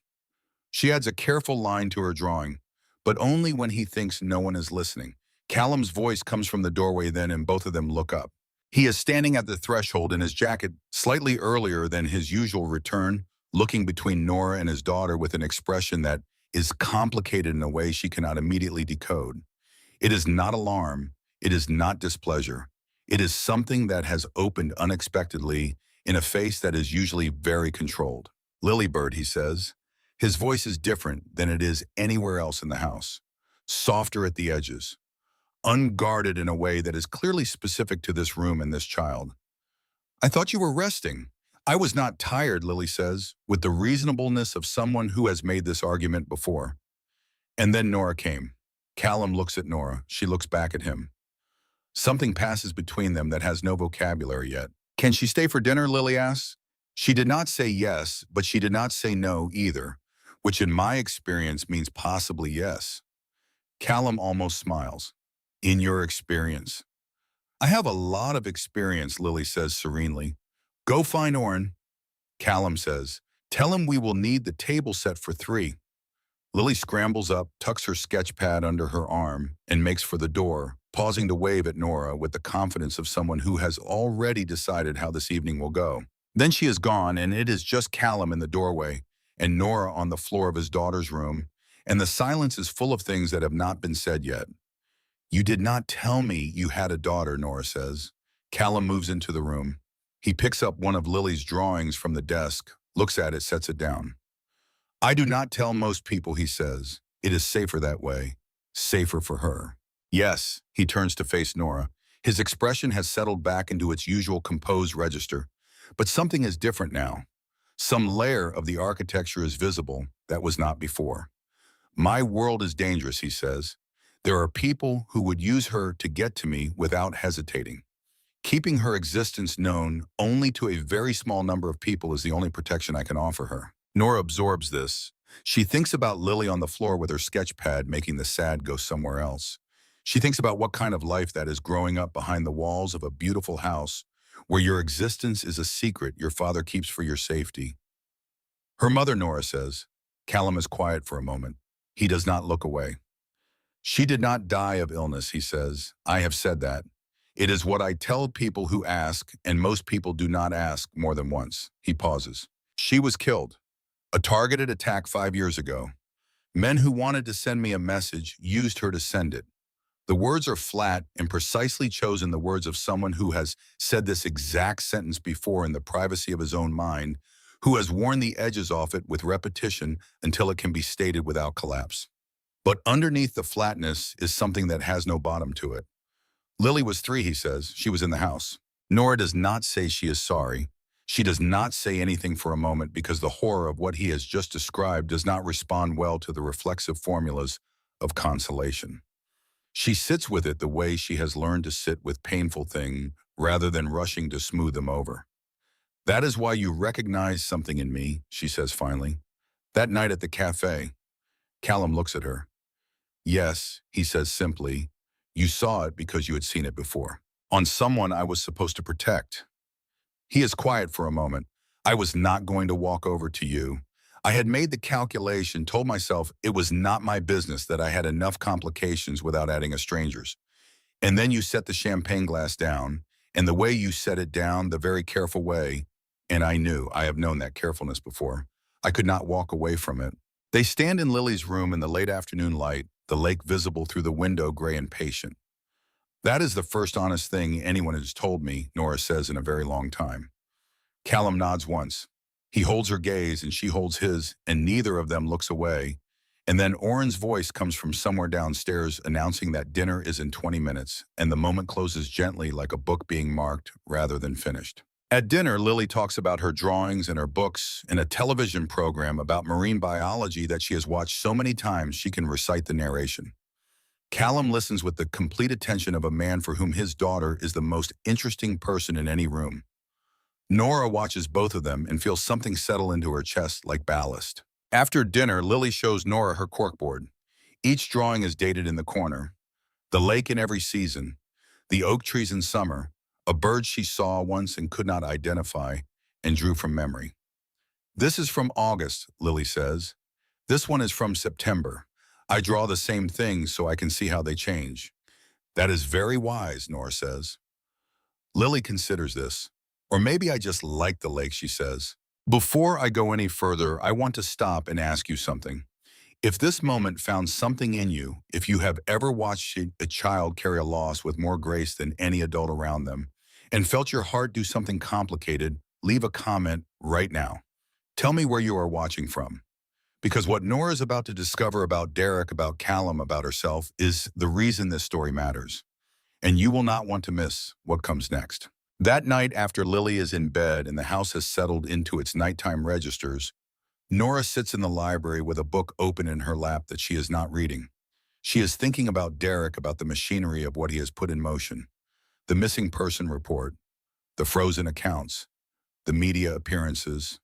She adds a careful line to her drawing, but only when he thinks no one is listening. Callum's voice comes from the doorway then, and both of them look up. He is standing at the threshold in his jacket slightly earlier than his usual return, looking between Nora and his daughter with an expression that is complicated in a way she cannot immediately decode. It is not alarm. It is not displeasure. It is something that has opened unexpectedly in a face that is usually very controlled. "Lilybird," he says. His voice is different than it is anywhere else in the house. Softer at the edges. Unguarded in a way that is clearly specific to this room and this child. "I thought you were resting." "I was not tired," Lily says, with the reasonableness of someone who has made this argument before. And then Nora came. Callum looks at Nora. She looks back at him. Something passes between them that has no vocabulary yet. "Can she stay for dinner?" Lily asks. She did not say yes, but she did not say no either, which in my experience means possibly yes. Callum almost smiles. "In your experience." "I have a lot of experience," Lily says serenely. "Go find Oren." Callum says, "Tell him we will need the table set for 3." Lily scrambles up, tucks her sketch pad under her arm, and makes for the door, pausing to wave at Nora with the confidence of someone who has already decided how this evening will go. Then she is gone, and it is just Callum in the doorway, and Nora on the floor of his daughter's room, and the silence is full of things that have not been said yet. "You did not tell me you had a daughter," Nora says. Callum moves into the room. He picks up one of Lily's drawings from the desk, looks at it, sets it down. "I do not tell most people," he says. "It is safer that way. Safer for her." "Yes," he turns to face Nora. His expression has settled back into its usual composed register. But something is different now. Some layer of the architecture is visible that was not before. "My world is dangerous," he says. "There are people who would use her to get to me without hesitating. Keeping her existence known only to a very small number of people is the only protection I can offer her." Nora absorbs this. She thinks about Lily on the floor with her sketch pad making the sad go somewhere else. She thinks about what kind of life that is growing up behind the walls of a beautiful house where your existence is a secret your father keeps for your safety. Her mother, Nora says. Callum is quiet for a moment. He does not look away. "She did not die of illness," he says. "I have said that. It is what I tell people who ask, and most people do not ask more than once." He pauses. "She was killed. A targeted attack 5 years ago. Men who wanted to send me a message used her to send it. The words are flat and precisely chosen, the words of someone who has said this exact sentence before in the privacy of his own mind, who has worn the edges off it with repetition until it can be stated without collapse. But underneath the flatness is something that has no bottom to it. Lily was 3, he says. She was in the house. Nora does not say she is sorry. She does not say anything for a moment because the horror of what he has just described does not respond well to the reflexive formulas of consolation. She sits with it the way she has learned to sit with painful things rather than rushing to smooth them over. "That is why you recognize something in me," she says finally. "That night at the cafe." Callum looks at her. "Yes," he says simply. "You saw it because you had seen it before. On someone I was supposed to protect." He is quiet for a moment. "I was not going to walk over to you. I had made the calculation, told myself it was not my business, that I had enough complications without adding a stranger's. And then you set the champagne glass down, and the way you set it down, the very careful way, and I have known that carefulness before. I could not walk away from it." They stand in Lily's room in the late afternoon light, the lake visible through the window, gray and patient. "That is the first honest thing anyone has told me," Nora says, "in a very long time." Callum nods once. He holds her gaze and she holds his, and neither of them looks away. And then Oren's voice comes from somewhere downstairs announcing that dinner is in 20 minutes, and the moment closes gently like a book being marked rather than finished. At dinner, Lily talks about her drawings and her books and a television program about marine biology that she has watched so many times she can recite the narration. Callum listens with the complete attention of a man for whom his daughter is the most interesting person in any room. Nora watches both of them and feels something settle into her chest like ballast. After dinner, Lily shows Nora her corkboard. Each drawing is dated in the corner. The lake in every season, the oak trees in summer, a bird she saw once and could not identify and drew from memory. "This is from August," Lily says. "This one is from September. I draw the same things so I can see how they change." "That is very wise," Nora says. Lily considers this. "Or maybe I just like the lake," she says. "Before I go any further, I want to stop and ask you something. If this moment found something in you, if you have ever watched a child carry a loss with more grace than any adult around them, and felt your heart do something complicated, leave a comment right now. Tell me where you are watching from. Because what Nora is about to discover about Derek, about Callum, about herself, is the reason this story matters. And you will not want to miss what comes next." That night, after Lily is in bed and the house has settled into its nighttime registers, Nora sits in the library with a book open in her lap that she is not reading. She is thinking about Derek, about the machinery of what he has put in motion. The missing person report, the frozen accounts, the media appearances,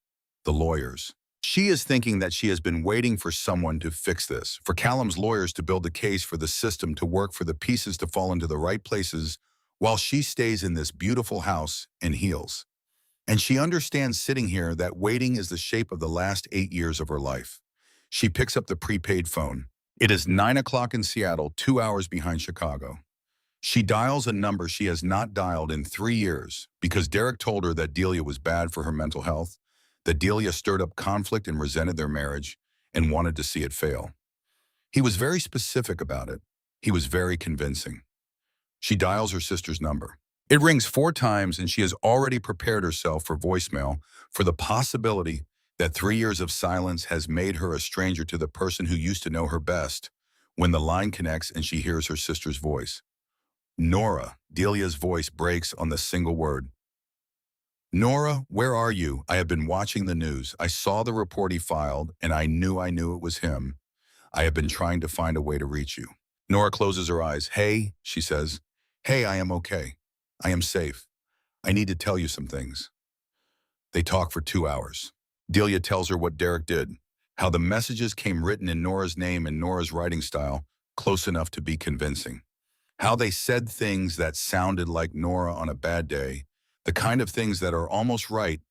the lawyers. She is thinking that she has been waiting for someone to fix this, for Callum's lawyers to build the case, for the system to work, for the pieces to fall into the right places, while she stays in this beautiful house and heals. And she understands sitting here that waiting is the shape of the last 8 years of her life. She picks up the prepaid phone. It is 9 o'clock in Seattle, 2 hours behind Chicago. She dials a number she has not dialed in 3 years because Derek told her that Delia was bad for her mental health, that Delia stirred up conflict and resented their marriage and wanted to see it fail. He was very specific about it. He was very convincing. She dials her sister's number. It rings 4 times and she has already prepared herself for voicemail for the possibility that 3 years of silence has made her a stranger to the person who used to know her best. When the line connects and she hears her sister's voice. Nora, Delia's voice breaks on the single word. Nora, where are you? I have been watching the news. I saw the report he filed and I knew it was him. I have been trying to find a way to reach you. Nora closes her eyes. Hey, she says. Hey, I am okay. I am safe. I need to tell you some things. They talk for 2 hours. Delia tells her what Derek did, how the messages came written in Nora's name and Nora's writing style, close enough to be convincing. How they said things that sounded like Nora on a bad day, the kind of things that are almost right,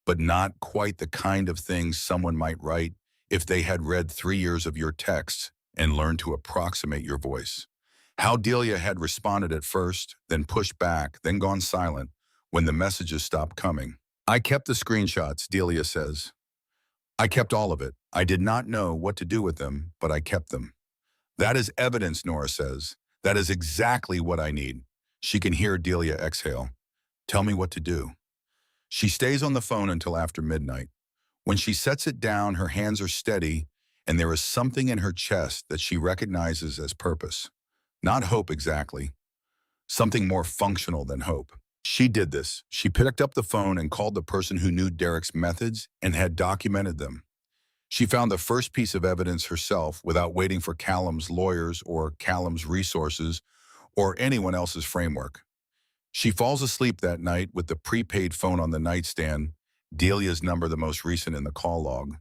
but not quite the kind of things someone might write if they had read 3 years of your texts and learned to approximate your voice. How Delia had responded at first, then pushed back, then gone silent when the messages stopped coming. I kept the screenshots, Delia says. I kept all of it. I did not know what to do with them, but I kept them. That is evidence, Nora says. That is exactly what I need. She can hear Delia exhale. Tell me what to do. She stays on the phone until after midnight. When she sets it down, her hands are steady, and there is something in her chest that she recognizes as purpose. Not hope exactly. Something more functional than hope. She did this. She picked up the phone and called the person who knew Derek's methods and had documented them. She found the first piece of evidence herself without waiting for Callum's lawyers or Callum's resources or anyone else's framework. She falls asleep that night with the prepaid phone on the nightstand, Delia's number the most recent in the call log.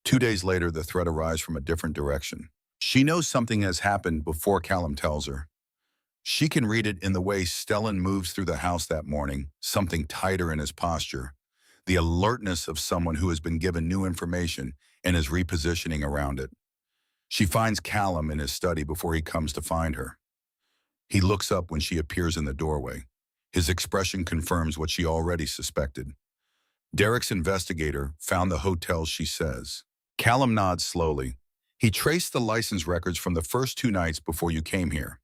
2 days later, the threat arrives from a different direction. She knows something has happened before Callum tells her. She can read it in the way Stellan moves through the house that morning, something tighter in his posture, the alertness of someone who has been given new information and is repositioning around it. She finds Callum in his study before he comes to find her. He looks up when she appears in the doorway. His expression confirms what she already suspected. Derek's investigator found the hotel, she says. Callum nods slowly. He traced the license records from the first 2 nights before you came here.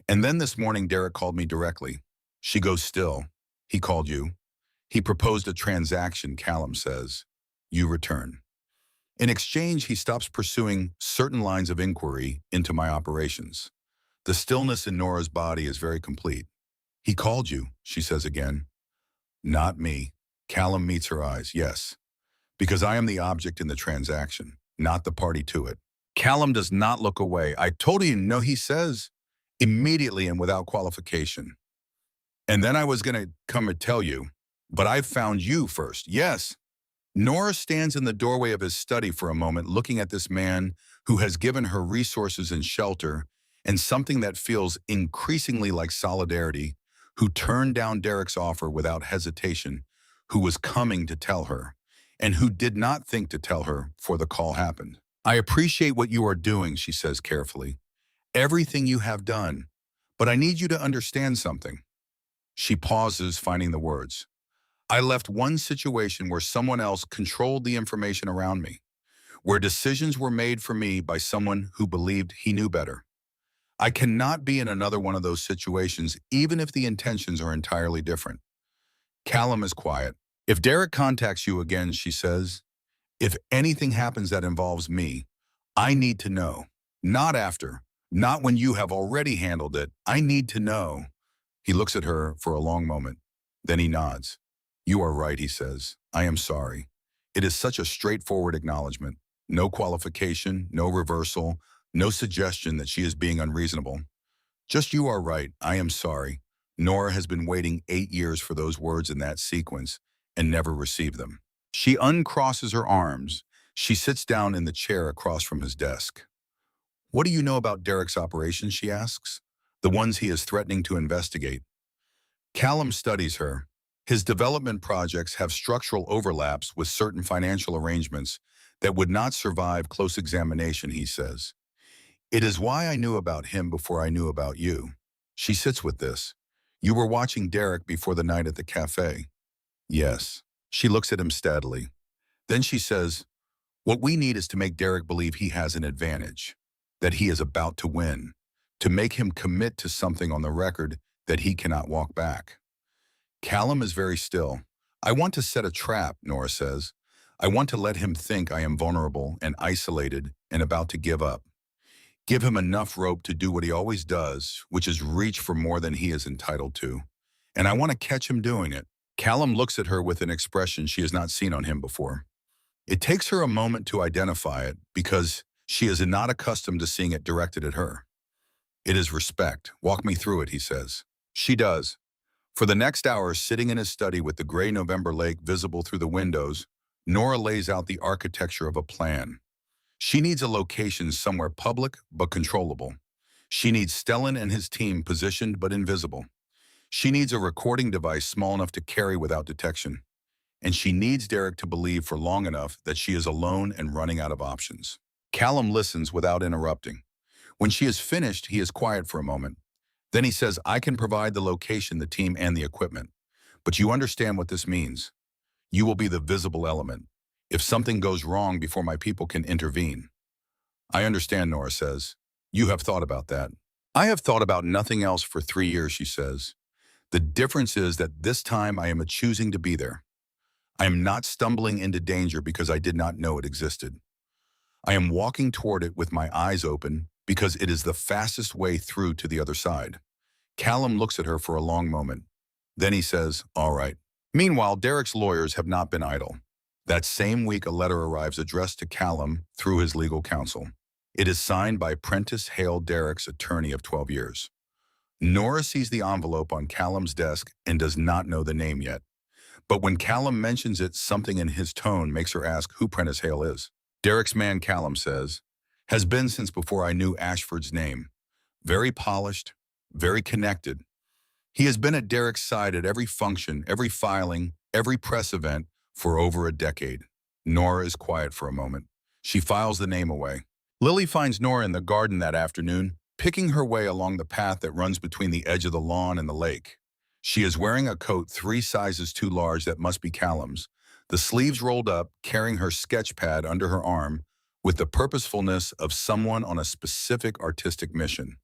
And then this morning, Derek called me directly. She goes still. He called you. He proposed a transaction, Callum says. You return. In exchange, he stops pursuing certain lines of inquiry into my operations. The stillness in Nora's body is very complete. He called you, she says again. Not me. Callum meets her eyes. Yes. Because I am the object in the transaction, not the party to it. Callum does not look away. I told you no, he says, immediately and without qualification. And then I was going to come and tell you, but I found you first. Yes. Nora stands in the doorway of his study for a moment, looking at this man who has given her resources and shelter and something that feels increasingly like solidarity, who turned down Derek's offer without hesitation, who was coming to tell her, and who did not think to tell her before the call happened. I appreciate what you are doing, she says carefully. Everything you have done, but I need you to understand something. She pauses, finding the words. I left one situation where someone else controlled the information around me, where decisions were made for me by someone who believed he knew better. I cannot be in another one of those situations, even if the intentions are entirely different. Callum is quiet. If Derek contacts you again, she says, if anything happens that involves me, I need to know. Not after. Not when you have already handled it. I need to know. He looks at her for a long moment. Then he nods. You are right, he says. I am sorry. It is such a straightforward acknowledgement. No qualification, no reversal, no suggestion that she is being unreasonable. Just you are right. I am sorry. Nora has been waiting 8 years for those words in that sequence and never received them. She uncrosses her arms. She sits down in the chair across from his desk. What do you know about Derek's operations, she asks. The ones he is threatening to investigate. Callum studies her. His development projects have structural overlaps with certain financial arrangements that would not survive close examination, he says. It is why I knew about him before I knew about you. She sits with this. You were watching Derek before the night at the cafe. Yes. She looks at him steadily. Then she says, what we need is to make Derek believe he has an advantage, that he is about to win, to make him commit to something on the record that he cannot walk back. Callum is very still. I want to set a trap, Nora says. I want to let him think I am vulnerable and isolated and about to give up. Give him enough rope to do what he always does, which is reach for more than he is entitled to. And I want to catch him doing it. Callum looks at her with an expression she has not seen on him before. It takes her a moment to identify it because she is not accustomed to seeing it directed at her. It is respect. Walk me through it, he says. She does. For the next hour, sitting in his study with the gray November lake visible through the windows, Nora lays out the architecture of a plan. She needs a location somewhere public but controllable. She needs Stellan and his team positioned but invisible. She needs a recording device small enough to carry without detection. And she needs Derek to believe for long enough that she is alone and running out of options. Callum listens without interrupting. When she is finished, he is quiet for a moment. Then he says, I can provide the location, the team, and the equipment. But you understand what this means. You will be the visible element. If something goes wrong before my people can intervene. I understand, Nora says. You have thought about that. I have thought about nothing else for 3 years, she says. The difference is that this time I am choosing to be there. I am not stumbling into danger because I did not know it existed. I am walking toward it with my eyes open because it is the fastest way through to the other side. Callum looks at her for a long moment. Then he says, all right. Meanwhile, Derek's lawyers have not been idle. That same week, a letter arrives addressed to Callum through his legal counsel. It is signed by Prentice Hale, Derek's attorney of 12 years. Nora sees the envelope on Callum's desk and does not know the name yet. But when Callum mentions it, something in his tone makes her ask who Prentice Hale is. Derek's man, Callum says, has been since before I knew Ashford's name. Very polished, very connected. He has been at Derek's side at every function, every filing, every press event for over a decade. Nora is quiet for a moment. She files the name away. Lily finds Nora in the garden that afternoon, picking her way along the path that runs between the edge of the lawn and the lake. She is wearing a coat 3 sizes too large that must be Callum's, the sleeves rolled up, carrying her sketch pad under her arm with the purposefulness of someone on a specific artistic mission.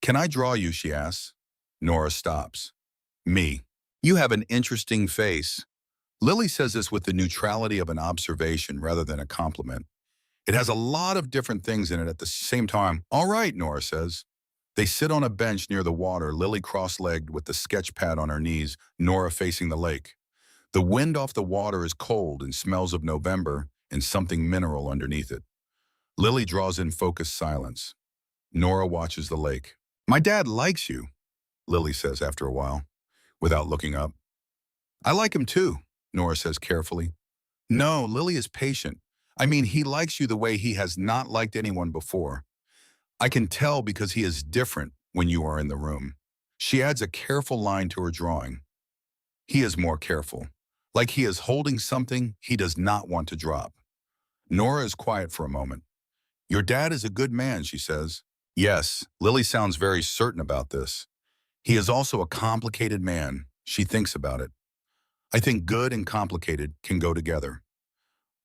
Can I draw you, she asks. Nora stops. Me. You have an interesting face. Lily says this with the neutrality of an observation rather than a compliment. It has a lot of different things in it at the same time. All right, Nora says. They sit on a bench near the water, Lily cross-legged with the sketch pad on her knees, Nora facing the lake. The wind off the water is cold and smells of November and something mineral underneath it. Lily draws in focused silence. Nora watches the lake. My dad likes you, Lily says after a while, without looking up. I like him too, Nora says carefully. No, Lily is patient. I mean, he likes you the way he has not liked anyone before. I can tell because he is different when you are in the room. She adds a careful line to her drawing. He is more careful, like he is holding something he does not want to drop. Nora is quiet for a moment. Your dad is a good man, she says. Yes, Lily sounds very certain about this. He is also a complicated man. She thinks about it. I think good and complicated can go together.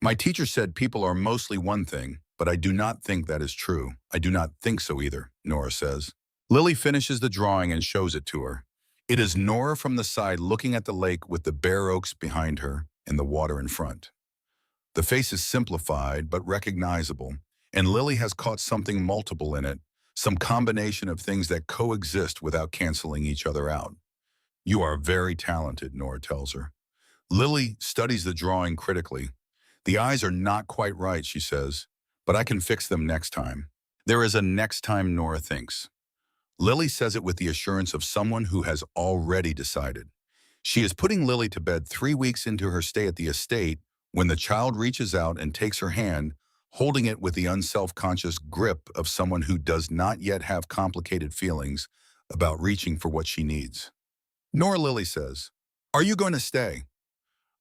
My teacher said people are mostly one thing, but I do not think that is true. I do not think so either, Nora says. Lily finishes the drawing and shows it to her. It is Nora from the side looking at the lake with the bare oaks behind her and the water in front. The face is simplified but recognizable, and Lily has caught something multiple in it, some combination of things that coexist without canceling each other out. You are very talented, Nora tells her. Lily studies the drawing critically. The eyes are not quite right, she says, but I can fix them next time. There is a next time, Nora thinks. Lily says it with the assurance of someone who has already decided. She is putting Lily to bed 3 weeks into her stay at the estate when the child reaches out and takes her hand, holding it with the unself-conscious grip of someone who does not yet have complicated feelings about reaching for what she needs. Nora, Lily says, are you going to stay?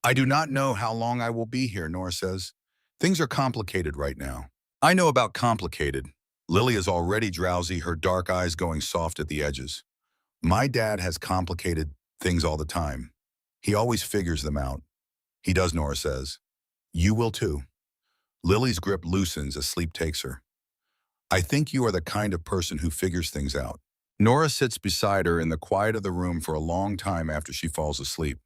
I do not know how long I will be here, Nora says. Things are complicated right now. I know about complicated. Lily is already drowsy, her dark eyes going soft at the edges. My dad has complicated things all the time. He always figures them out. He does, Nora says. You will too. Lily's grip loosens as sleep takes her. I think you are the kind of person who figures things out. Nora sits beside her in the quiet of the room for a long time after she falls asleep.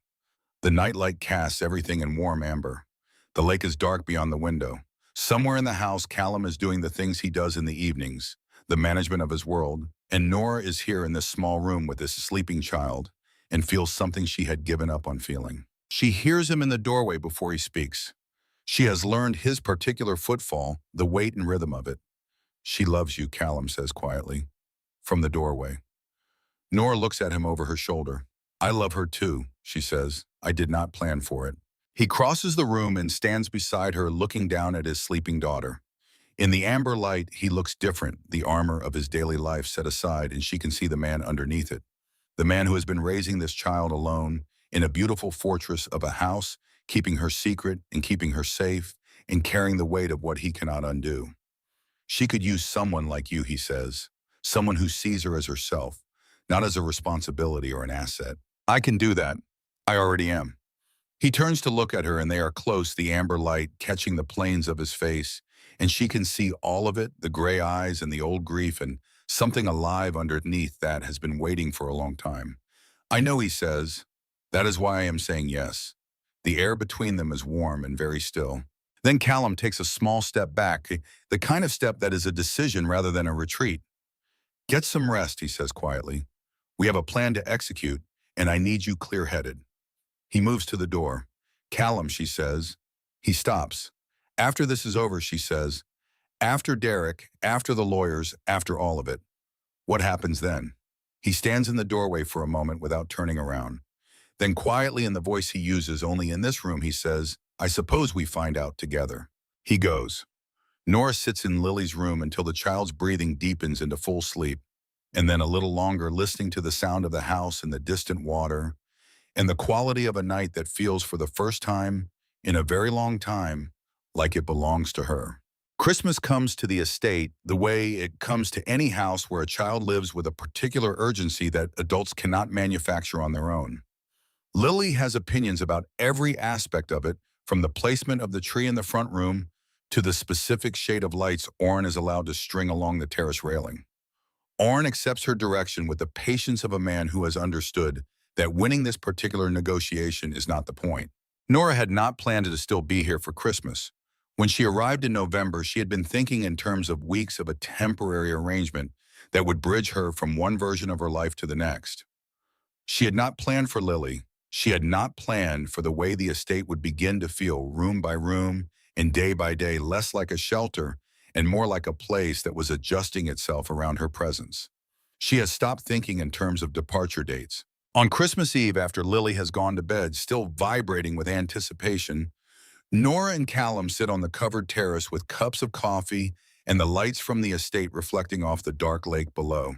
The nightlight casts everything in warm amber. The lake is dark beyond the window. Somewhere in the house, Callum is doing the things he does in the evenings, the management of his world, and Nora is here in this small room with this sleeping child and feels something she had given up on feeling. She hears him in the doorway before he speaks. She has learned his particular footfall, the weight and rhythm of it. She loves you, Callum says quietly, from the doorway. Nora looks at him over her shoulder. I love her too, she says. I did not plan for it. He crosses the room and stands beside her, looking down at his sleeping daughter. In the amber light, he looks different, the armor of his daily life set aside, and she can see the man underneath it. The man who has been raising this child alone in a beautiful fortress of a house, keeping her secret and keeping her safe and carrying the weight of what he cannot undo. She could use someone like you, he says, someone who sees her as herself, not as a responsibility or an asset. I can do that. I already am. He turns to look at her and they are close, the amber light catching the planes of his face, and she can see all of it, the gray eyes and the old grief and something alive underneath that has been waiting for a long time. I know, he says. That is why I am saying yes. The air between them is warm and very still. Then Callum takes a small step back, the kind of step that is a decision rather than a retreat. Get some rest, he says quietly. We have a plan to execute, and I need you clear-headed. He moves to the door. Callum, she says. He stops. After this is over, she says, after Derek, after the lawyers, after all of it, what happens then? He stands in the doorway for a moment without turning around. Then quietly in the voice he uses only in this room, he says, I suppose we find out together. He goes. Nora sits in Lily's room until the child's breathing deepens into full sleep, and then a little longer listening to the sound of the house and the distant water, and the quality of a night that feels for the first time in a very long time like it belongs to her. Christmas comes to the estate the way it comes to any house where a child lives with a particular urgency that adults cannot manufacture on their own. Lily has opinions about every aspect of it, from the placement of the tree in the front room to the specific shade of lights Orrin is allowed to string along the terrace railing. Orrin accepts her direction with the patience of a man who has understood that winning this particular negotiation is not the point. Nora had not planned to still be here for Christmas. When she arrived in November, she had been thinking in terms of weeks of a temporary arrangement that would bridge her from one version of her life to the next. She had not planned for Lily. She had not planned for the way the estate would begin to feel room by room and day by day, less like a shelter and more like a place that was adjusting itself around her presence. She has stopped thinking in terms of departure dates. On Christmas Eve, after Lily has gone to bed, still vibrating with anticipation, Nora and Callum sit on the covered terrace with cups of coffee and the lights from the estate reflecting off the dark lake below.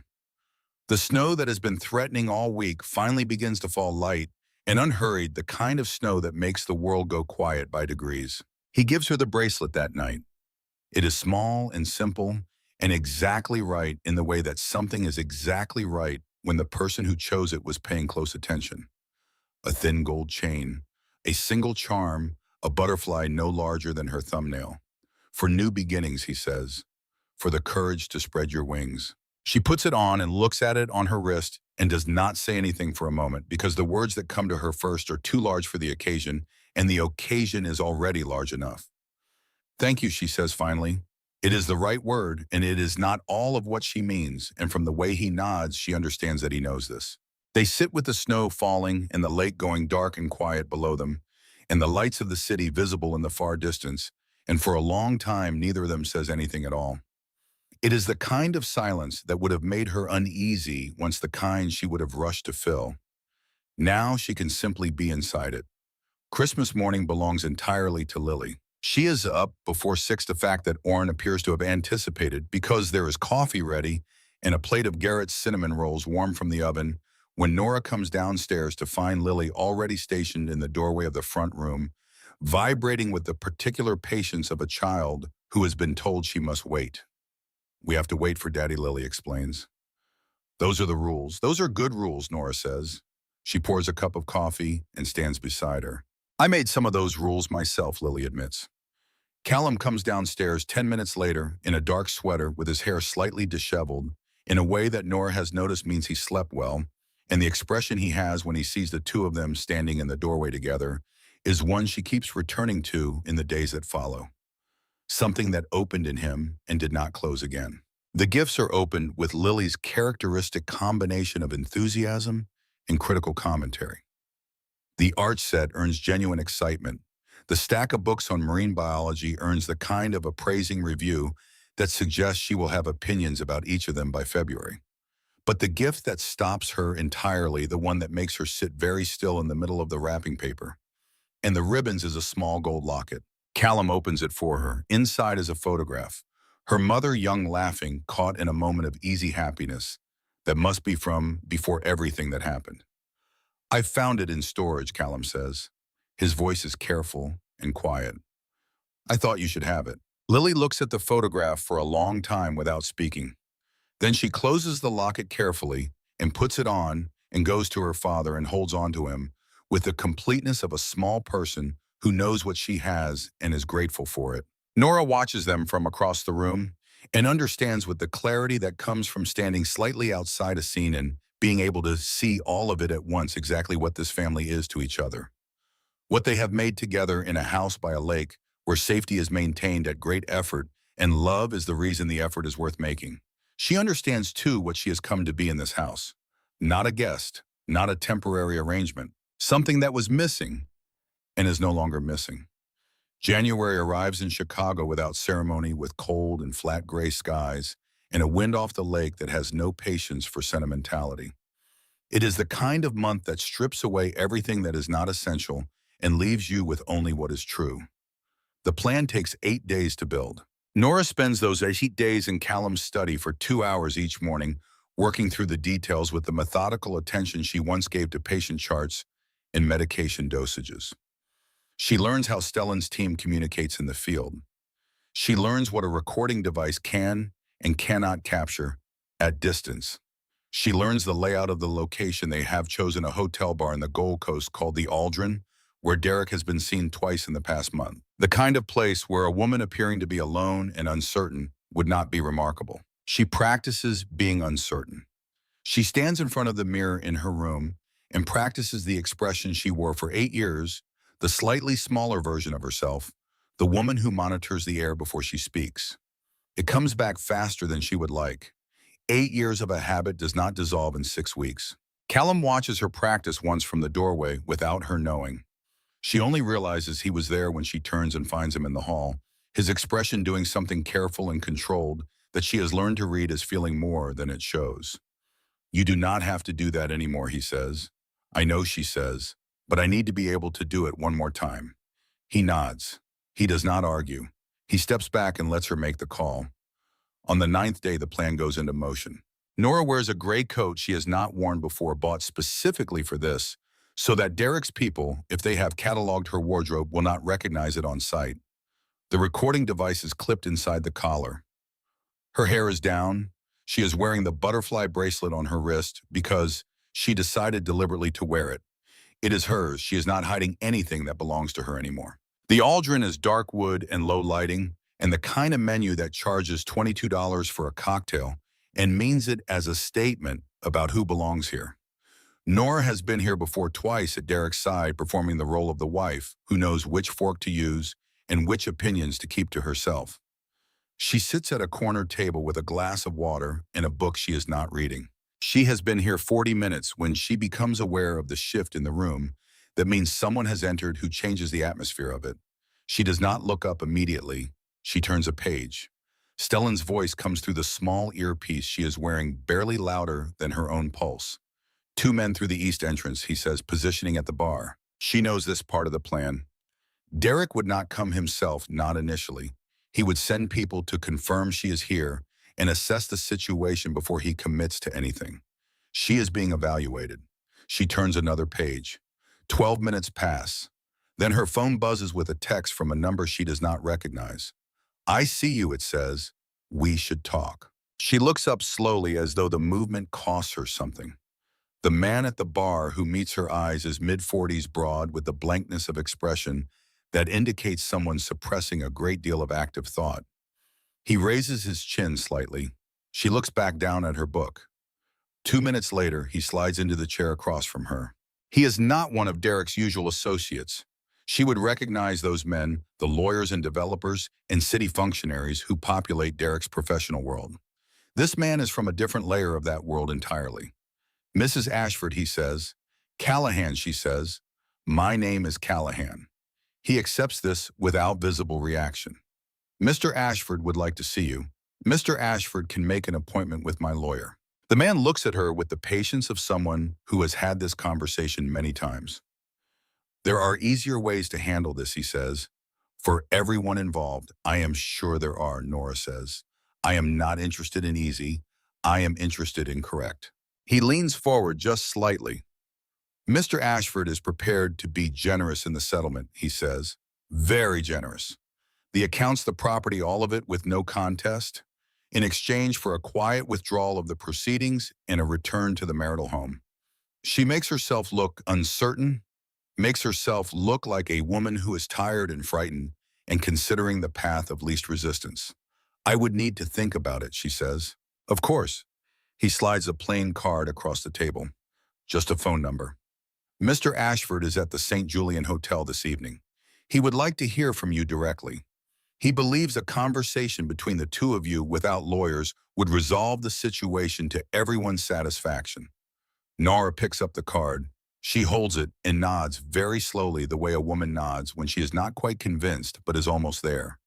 The snow that has been threatening all week finally begins to fall light and unhurried, the kind of snow that makes the world go quiet by degrees. He gives her the bracelet that night. It is small and simple and exactly right in the way that something is exactly right when the person who chose it was paying close attention. A thin gold chain, a single charm, a butterfly no larger than her thumbnail. For new beginnings, he says, for the courage to spread your wings. She puts it on and looks at it on her wrist and does not say anything for a moment because the words that come to her first are too large for the occasion, and the occasion is already large enough. Thank you, she says finally. It is the right word, and it is not all of what she means, and from the way he nods, she understands that he knows this. They sit with the snow falling and the lake going dark and quiet below them, and the lights of the city visible in the far distance, and for a long time neither of them says anything at all. It is the kind of silence that would have made her uneasy, once the kind she would have rushed to fill. Now she can simply be inside it. Christmas morning belongs entirely to Lily. She is up before 6, the fact that Orrin appears to have anticipated, because there is coffee ready and a plate of Garrett's cinnamon rolls warm from the oven, when Nora comes downstairs to find Lily already stationed in the doorway of the front room, vibrating with the particular patience of a child who has been told she must wait. We have to wait for Daddy, Lily explains. Those are the rules. Those are good rules, Nora says. She pours a cup of coffee and stands beside her. I made some of those rules myself, Lily admits. Callum comes downstairs 10 minutes later in a dark sweater with his hair slightly disheveled, in a way that Nora has noticed means he slept well, and the expression he has when he sees the two of them standing in the doorway together is one she keeps returning to in the days that follow. Something that opened in him and did not close again. The gifts are opened with Lily's characteristic combination of enthusiasm and critical commentary. The art set earns genuine excitement. The stack of books on marine biology earns the kind of appraising review that suggests she will have opinions about each of them by February. But the gift that stops her entirely, the one that makes her sit very still in the middle of the wrapping paper, and the ribbons is a small gold locket. Callum opens it for her. Inside is a photograph. Her mother, young, laughing, caught in a moment of easy happiness that must be from before everything that happened. I found it in storage, Callum says. His voice is careful and quiet. I thought you should have it. Lily looks at the photograph for a long time without speaking. Then she closes the locket carefully and puts it on and goes to her father and holds on to him with the completeness of a small person who knows what she has and is grateful for it. Nora watches them from across the room and understands with the clarity that comes from standing slightly outside a scene and being able to see all of it at once exactly what this family is to each other. What they have made together in a house by a lake where safety is maintained at great effort and love is the reason the effort is worth making. She understands too what she has come to be in this house. Not a guest, not a temporary arrangement, something that was missing and is no longer missing. January arrives in Chicago without ceremony, with cold and flat gray skies and a wind off the lake that has no patience for sentimentality. It is the kind of month that strips away everything that is not essential and leaves you with only what is true. The plan takes 8 days to build. Nora spends those 8 days in Callum's study for 2 hours each morning, working through the details with the methodical attention she once gave to patient charts and medication dosages. She learns how Stellan's team communicates in the field. She learns what a recording device can and cannot capture at distance. She learns the layout of the location. They have chosen a hotel bar in the Gold Coast called the Aldrin, where Derek has been seen twice in the past month. The kind of place where a woman appearing to be alone and uncertain would not be remarkable. She practices being uncertain. She stands in front of the mirror in her room and practices the expression she wore for 8 years, the slightly smaller version of herself, the woman who monitors the air before she speaks. It comes back faster than she would like. 8 years of a habit does not dissolve in 6 weeks. Callum watches her practice once from the doorway without her knowing. She only realizes he was there when she turns and finds him in the hall, his expression doing something careful and controlled that she has learned to read as feeling more than it shows. You do not have to do that anymore, he says. I know, she says, but I need to be able to do it one more time. He nods. He does not argue. He steps back and lets her make the call. On the 9th day, the plan goes into motion. Nora wears a gray coat she has not worn before, bought specifically for this, so that Derek's people, if they have cataloged her wardrobe, will not recognize it on sight. The recording device is clipped inside the collar. Her hair is down. She is wearing the butterfly bracelet on her wrist because she decided deliberately to wear it. It is hers. She is not hiding anything that belongs to her anymore. The Aldrin is dark wood and low lighting, and the kind of menu that charges $22 for a cocktail and means it as a statement about who belongs here. Nora has been here before twice at Derek's side, performing the role of the wife who knows which fork to use and which opinions to keep to herself. She sits at a corner table with a glass of water and a book she is not reading. She has been here 40 minutes when she becomes aware of the shift in the room. That means someone has entered who changes the atmosphere of it. She does not look up immediately. She turns a page. Stellan's voice comes through the small earpiece she is wearing, barely louder than her own pulse. 2 men through the east entrance, he says, positioning at the bar. She knows this part of the plan. Derek would not come himself, not initially. He would send people to confirm she is here and assess the situation before he commits to anything. She is being evaluated. She turns another page. 12 minutes pass. Then her phone buzzes with a text from a number she does not recognize. "I see you," it says. "We should talk." She looks up slowly as though the movement costs her something. The man at the bar who meets her eyes is mid-40s broad with the blankness of expression that indicates someone suppressing a great deal of active thought. He raises his chin slightly. She looks back down at her book. 2 minutes later, he slides into the chair across from her. He is not one of Derek's usual associates. She would recognize those men, the lawyers and developers and city functionaries who populate Derek's professional world. This man is from a different layer of that world entirely. "Mrs. Ashford," he says. "Callahan," she says. "My name is Callahan." He accepts this without visible reaction. "Mr. Ashford would like to see you. Mr. Ashford can make an appointment with my lawyer." The man looks at her with the patience of someone who has had this conversation many times. "There are easier ways to handle this," he says. "For everyone involved, I am sure there are," Nora says. "I am not interested in easy. I am interested in correct." He leans forward just slightly. "Mr. Ashford is prepared to be generous in the settlement," he says. "Very generous. The accounts, the property, all of it with no contest, in exchange for a quiet withdrawal of the proceedings and a return to the marital home." She makes herself look uncertain, makes herself look like a woman who is tired and frightened and considering the path of least resistance. "I would need to think about it," she says. "Of course." He slides a plain card across the table. "Just a phone number. Mr. Ashford is at the St. Julian Hotel this evening. He would like to hear from you directly. He believes a conversation between the two of you without lawyers would resolve the situation to everyone's satisfaction." Nora picks up the card. She holds it and nods very slowly the way a woman nods when she is not quite convinced but is almost there.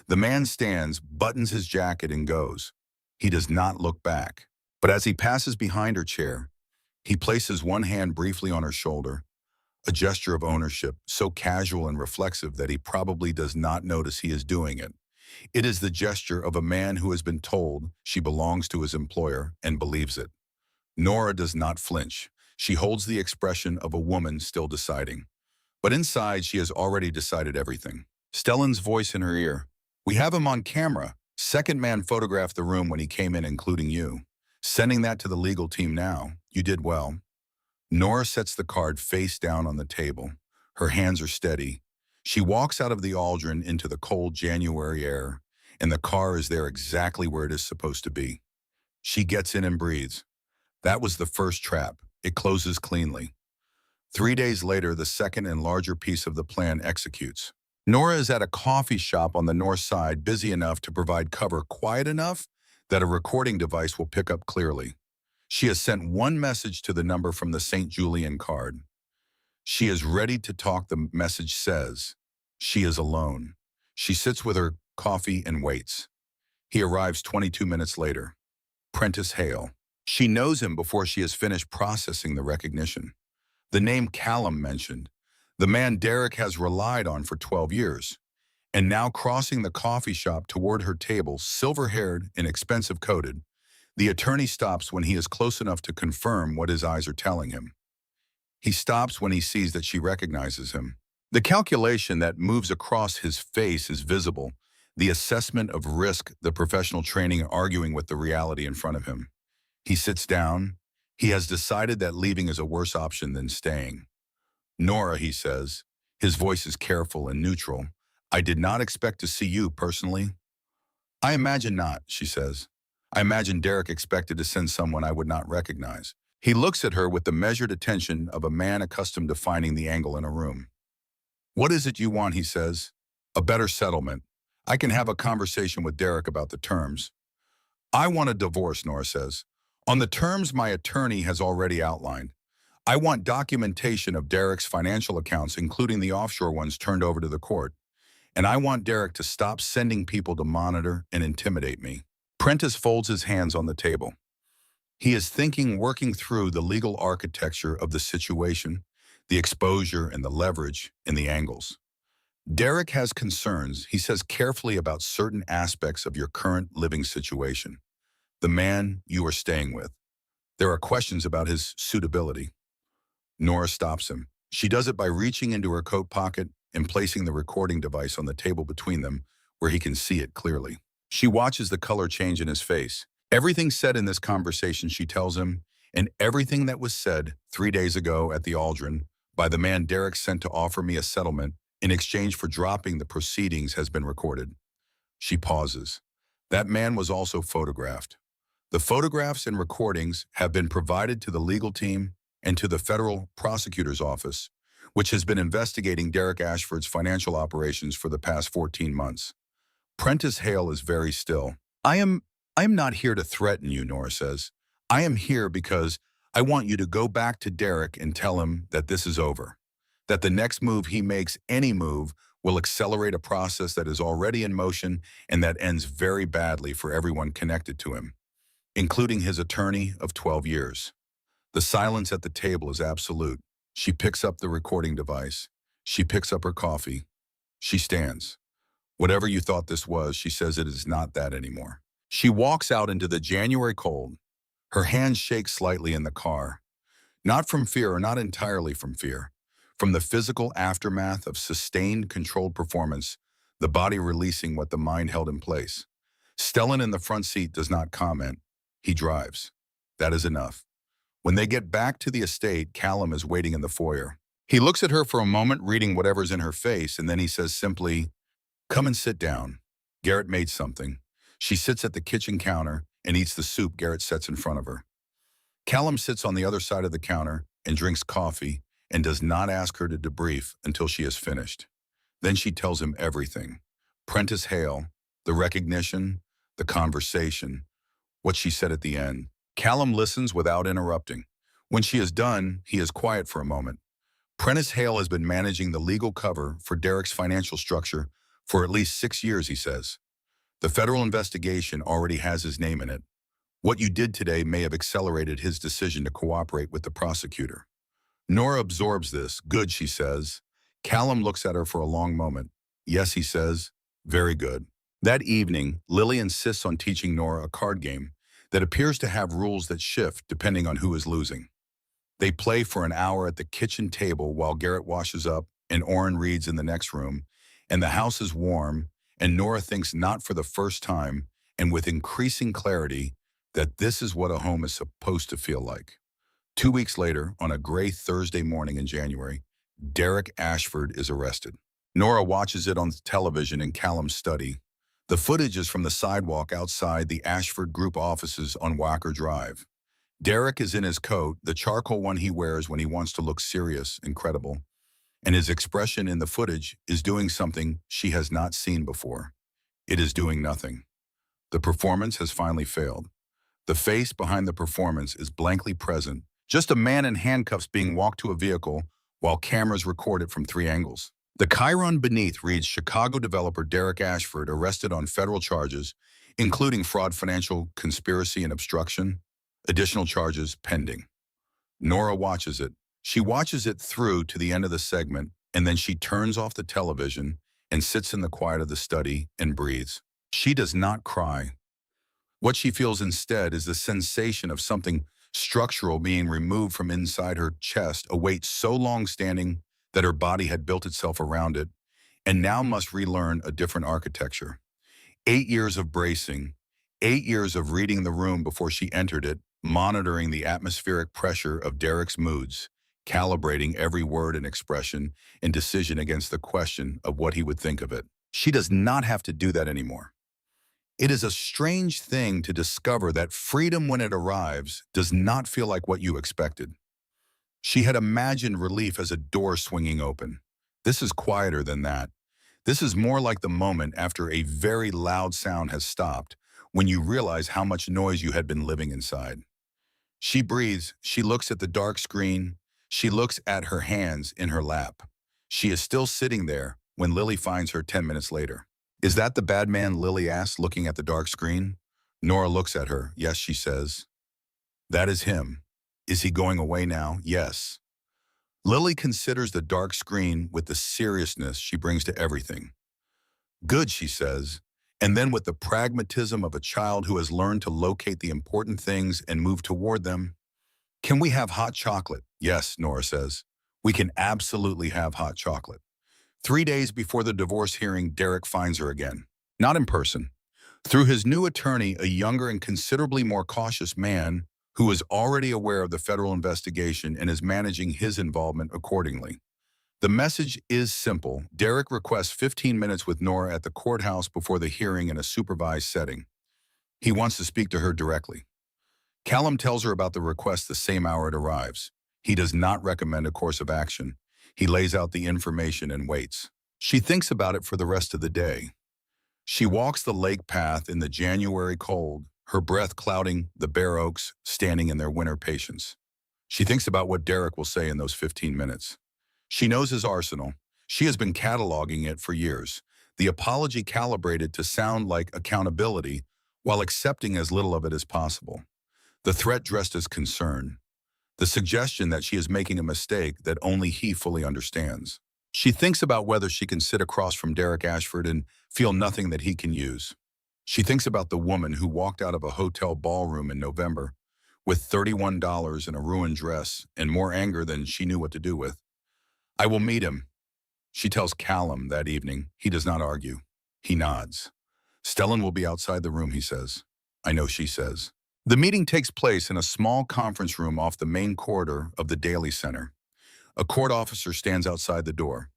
The man stands, buttons his jacket and goes. He does not look back. But as he passes behind her chair, he places one hand briefly on her shoulder, a gesture of ownership so casual and reflexive that he probably does not notice he is doing it. It is the gesture of a man who has been told she belongs to his employer and believes it. Nora does not flinch. She holds the expression of a woman still deciding. But inside, she has already decided everything. Stellan's voice in her ear. "We have him on camera. Second man photographed the room when he came in, including you. Sending that to the legal team now. You did well." Nora sets the card face down on the table. Her hands are steady. She walks out of the Aldrin into the cold January air, and the car is there exactly where it is supposed to be. She gets in and breathes. That was the first trap. It closes cleanly. 3 days later, the second and larger piece of the plan executes. Nora is at a coffee shop on the north side, busy enough to provide cover, quiet enough that a recording device will pick up clearly. She has sent one message to the number from the St. Julian card. She is ready to talk, the message says. She is alone. She sits with her coffee and waits. He arrives 22 minutes later. Prentice Hale. She knows him before she has finished processing the recognition. The name Callum mentioned, the man Derek has relied on for 12 years, and now crossing the coffee shop toward her table, silver-haired and expensive-coated, the attorney stops when he is close enough to confirm what his eyes are telling him. He stops when he sees that she recognizes him. The calculation that moves across his face is visible, the assessment of risk, the professional training arguing with the reality in front of him. He sits down. He has decided that leaving is a worse option than staying. "Nora," he says. His voice is careful and neutral. "I did not expect to see you personally." "I imagine not," she says. "I imagine Derek expected to send someone I would not recognize." He looks at her with the measured attention of a man accustomed to finding the angle in a room. "What is it you want?" he says. "A better settlement. I can have a conversation with Derek about the terms." "I want a divorce," Nora says. "On the terms my attorney has already outlined. I want documentation of Derek's financial accounts, including the offshore ones, turned over to the court. And I want Derek to stop sending people to monitor and intimidate me." Prentice folds his hands on the table. He is thinking, working through the legal architecture of the situation, the exposure and the leverage and the angles. "Derek has concerns," he says carefully, "about certain aspects of your current living situation. The man you are staying with. There are questions about his suitability." Nora stops him. She does it by reaching into her coat pocket and placing the recording device on the table between them where he can see it clearly. She watches the color change in his face. Everything said in this conversation, she tells him, and everything that was said 3 days ago at the Aldrin by the man Derek sent to offer me a settlement in exchange for dropping the proceedings has been recorded. She pauses. That man was also photographed. The photographs and recordings have been provided to the legal team and to the federal prosecutor's office, which has been investigating Derek Ashford's financial operations for the past 14 months. Prentice Hale is very still. I am not here to threaten you, Nora says. I am here because I want you to go back to Derek and tell him that this is over. That the next move he makes, any move, will accelerate a process that is already in motion and that ends very badly for everyone connected to him, including his attorney of 12 years. The silence at the table is absolute. She picks up the recording device. She picks up her coffee. She stands. Whatever you thought this was, she says it is not that anymore. She walks out into the January cold. Her hands shake slightly in the car. Not from fear, or not entirely from fear. From the physical aftermath of sustained, controlled performance, the body releasing what the mind held in place. Stellan in the front seat does not comment. He drives. That is enough. When they get back to the estate, Callum is waiting in the foyer. He looks at her for a moment, reading whatever's in her face, and then he says simply, "Come and sit down." Garrett made something. She sits at the kitchen counter and eats the soup Garrett sets in front of her. Callum sits on the other side of the counter and drinks coffee and does not ask her to debrief until she is finished. Then she tells him everything. Prentice Hale, the recognition, the conversation, what she said at the end. Callum listens without interrupting. When she is done, he is quiet for a moment. Prentice Hale has been managing the legal cover for Derek's financial structure for at least 6 years, he says. The federal investigation already has his name in it. What you did today may have accelerated his decision to cooperate with the prosecutor. Nora absorbs this. Good, she says. Callum looks at her for a long moment. Yes, he says. Very good. That evening, Lily insists on teaching Nora a card game that appears to have rules that shift depending on who is losing. They play for an hour at the kitchen table while Garrett washes up and Oren reads in the next room, and the house is warm, and Nora thinks not for the first time, and with increasing clarity, that this is what a home is supposed to feel like. 2 weeks later, on a gray Thursday morning in January, Derek Ashford is arrested. Nora watches it on television in Callum's study. The footage is from the sidewalk outside the Ashford Group offices on Walker Drive. Derek is in his coat, the charcoal one he wears when he wants to look serious and credible, and his expression in the footage is doing something she has not seen before. It is doing nothing. The performance has finally failed. The face behind the performance is blankly present, just a man in handcuffs being walked to a vehicle while cameras record it from 3 angles. The chyron beneath reads Chicago developer Derek Ashford arrested on federal charges, including fraud, financial conspiracy, and obstruction. Additional charges pending. Nora watches it. She watches it through to the end of the segment, and then she turns off the television and sits in the quiet of the study and breathes. She does not cry. What she feels instead is the sensation of something structural being removed from inside her chest, a weight so long-standing that her body had built itself around it, and now must relearn a different architecture. 8 years of bracing, 8 years of reading the room before she entered it, monitoring the atmospheric pressure of Derek's moods, calibrating every word and expression and decision against the question of what he would think of it. She does not have to do that anymore. It is a strange thing to discover that freedom, when it arrives, does not feel like what you expected. She had imagined relief as a door swinging open. This is quieter than that. This is more like the moment after a very loud sound has stopped, when you realize how much noise you had been living inside. She breathes. She looks at the dark screen. She looks at her hands in her lap. She is still sitting there when Lily finds her 10 minutes later. Is that the bad man? Lily asks, looking at the dark screen. Nora looks at her. Yes, she says. That is him. Is he going away now? Yes. Lily considers the dark screen with the seriousness she brings to everything. Good, she says. And then with the pragmatism of a child who has learned to locate the important things and move toward them. Can we have hot chocolate? Yes, Nora says. We can absolutely have hot chocolate. 3 days before the divorce hearing, Derek finds her again. Not in person. Through his new attorney, a younger and considerably more cautious man who is already aware of the federal investigation and is managing his involvement accordingly. The message is simple. Derek requests 15 minutes with Nora at the courthouse before the hearing in a supervised setting. He wants to speak to her directly. Callum tells her about the request the same hour it arrives. He does not recommend a course of action. He lays out the information and waits. She thinks about it for the rest of the day. She walks the lake path in the January cold, her breath clouding the bare oaks standing in their winter patience. She thinks about what Derek will say in those 15 minutes. She knows his arsenal. She has been cataloging it for years. The apology calibrated to sound like accountability while accepting as little of it as possible. The threat dressed as concern. The suggestion that she is making a mistake that only he fully understands. She thinks about whether she can sit across from Derek Ashford and feel nothing that he can use. She thinks about the woman who walked out of a hotel ballroom in November with $31 and a ruined dress and more anger than she knew what to do with. I will meet him, she tells Callum that evening. He does not argue. He nods. Stellan will be outside the room, he says. I know, she says. The meeting takes place in a small conference room off the main corridor of the Daily Center. A court officer stands outside the door.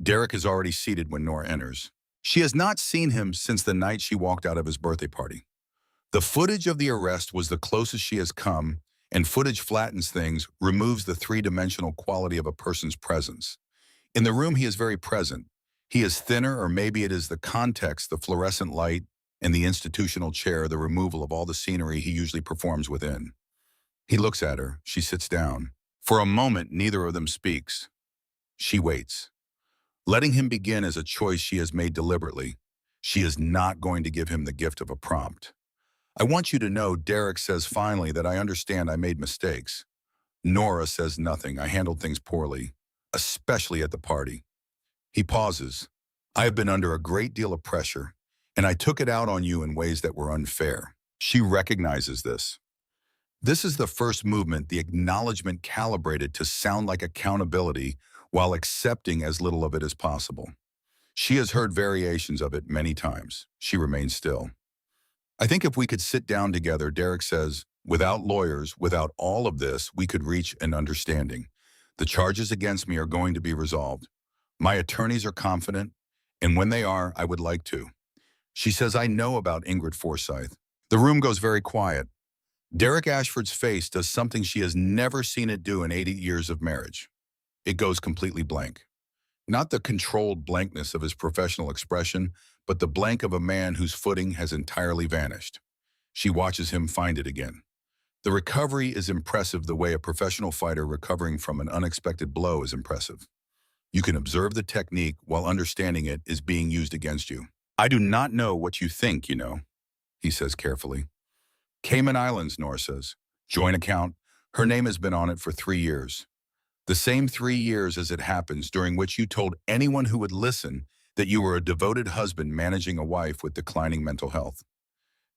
Derek is already seated when Nora enters. She has not seen him since the night she walked out of his birthday party. The footage of the arrest was the closest she has come, and footage flattens things, removes the three-dimensional quality of a person's presence. In the room, he is very present. He is thinner, or maybe it is the context, the fluorescent light, and the institutional chair, the removal of all the scenery he usually performs within. He looks at her. She sits down. For a moment, neither of them speaks. She waits. Letting him begin is a choice she has made deliberately. She is not going to give him the gift of a prompt. I want you to know, Derek says finally, that I understand I made mistakes. Nora says nothing. I handled things poorly, especially at the party. He pauses. I have been under a great deal of pressure, and I took it out on you in ways that were unfair. She recognizes this. This is the first movement, the acknowledgement calibrated to sound like accountability while accepting as little of it as possible. She has heard variations of it many times. She remains still. I think if we could sit down together, Derek says, without lawyers, without all of this, we could reach an understanding. The charges against me are going to be resolved. My attorneys are confident, and when they are, I would like to. She says, I know about Ingrid Forsyth. The room goes very quiet. Derek Ashford's face does something she has never seen it do in 80 years of marriage. It goes completely blank. Not the controlled blankness of his professional expression, but the blank of a man whose footing has entirely vanished. She watches him find it again. The recovery is impressive the way a professional fighter recovering from an unexpected blow is impressive. You can observe the technique while understanding it is being used against you. I do not know what you think, he says carefully. Cayman Islands, Nora says. Joint account. Her name has been on it for 3 years. The same 3 years as it happens, during which you told anyone who would listen that you were a devoted husband managing a wife with declining mental health.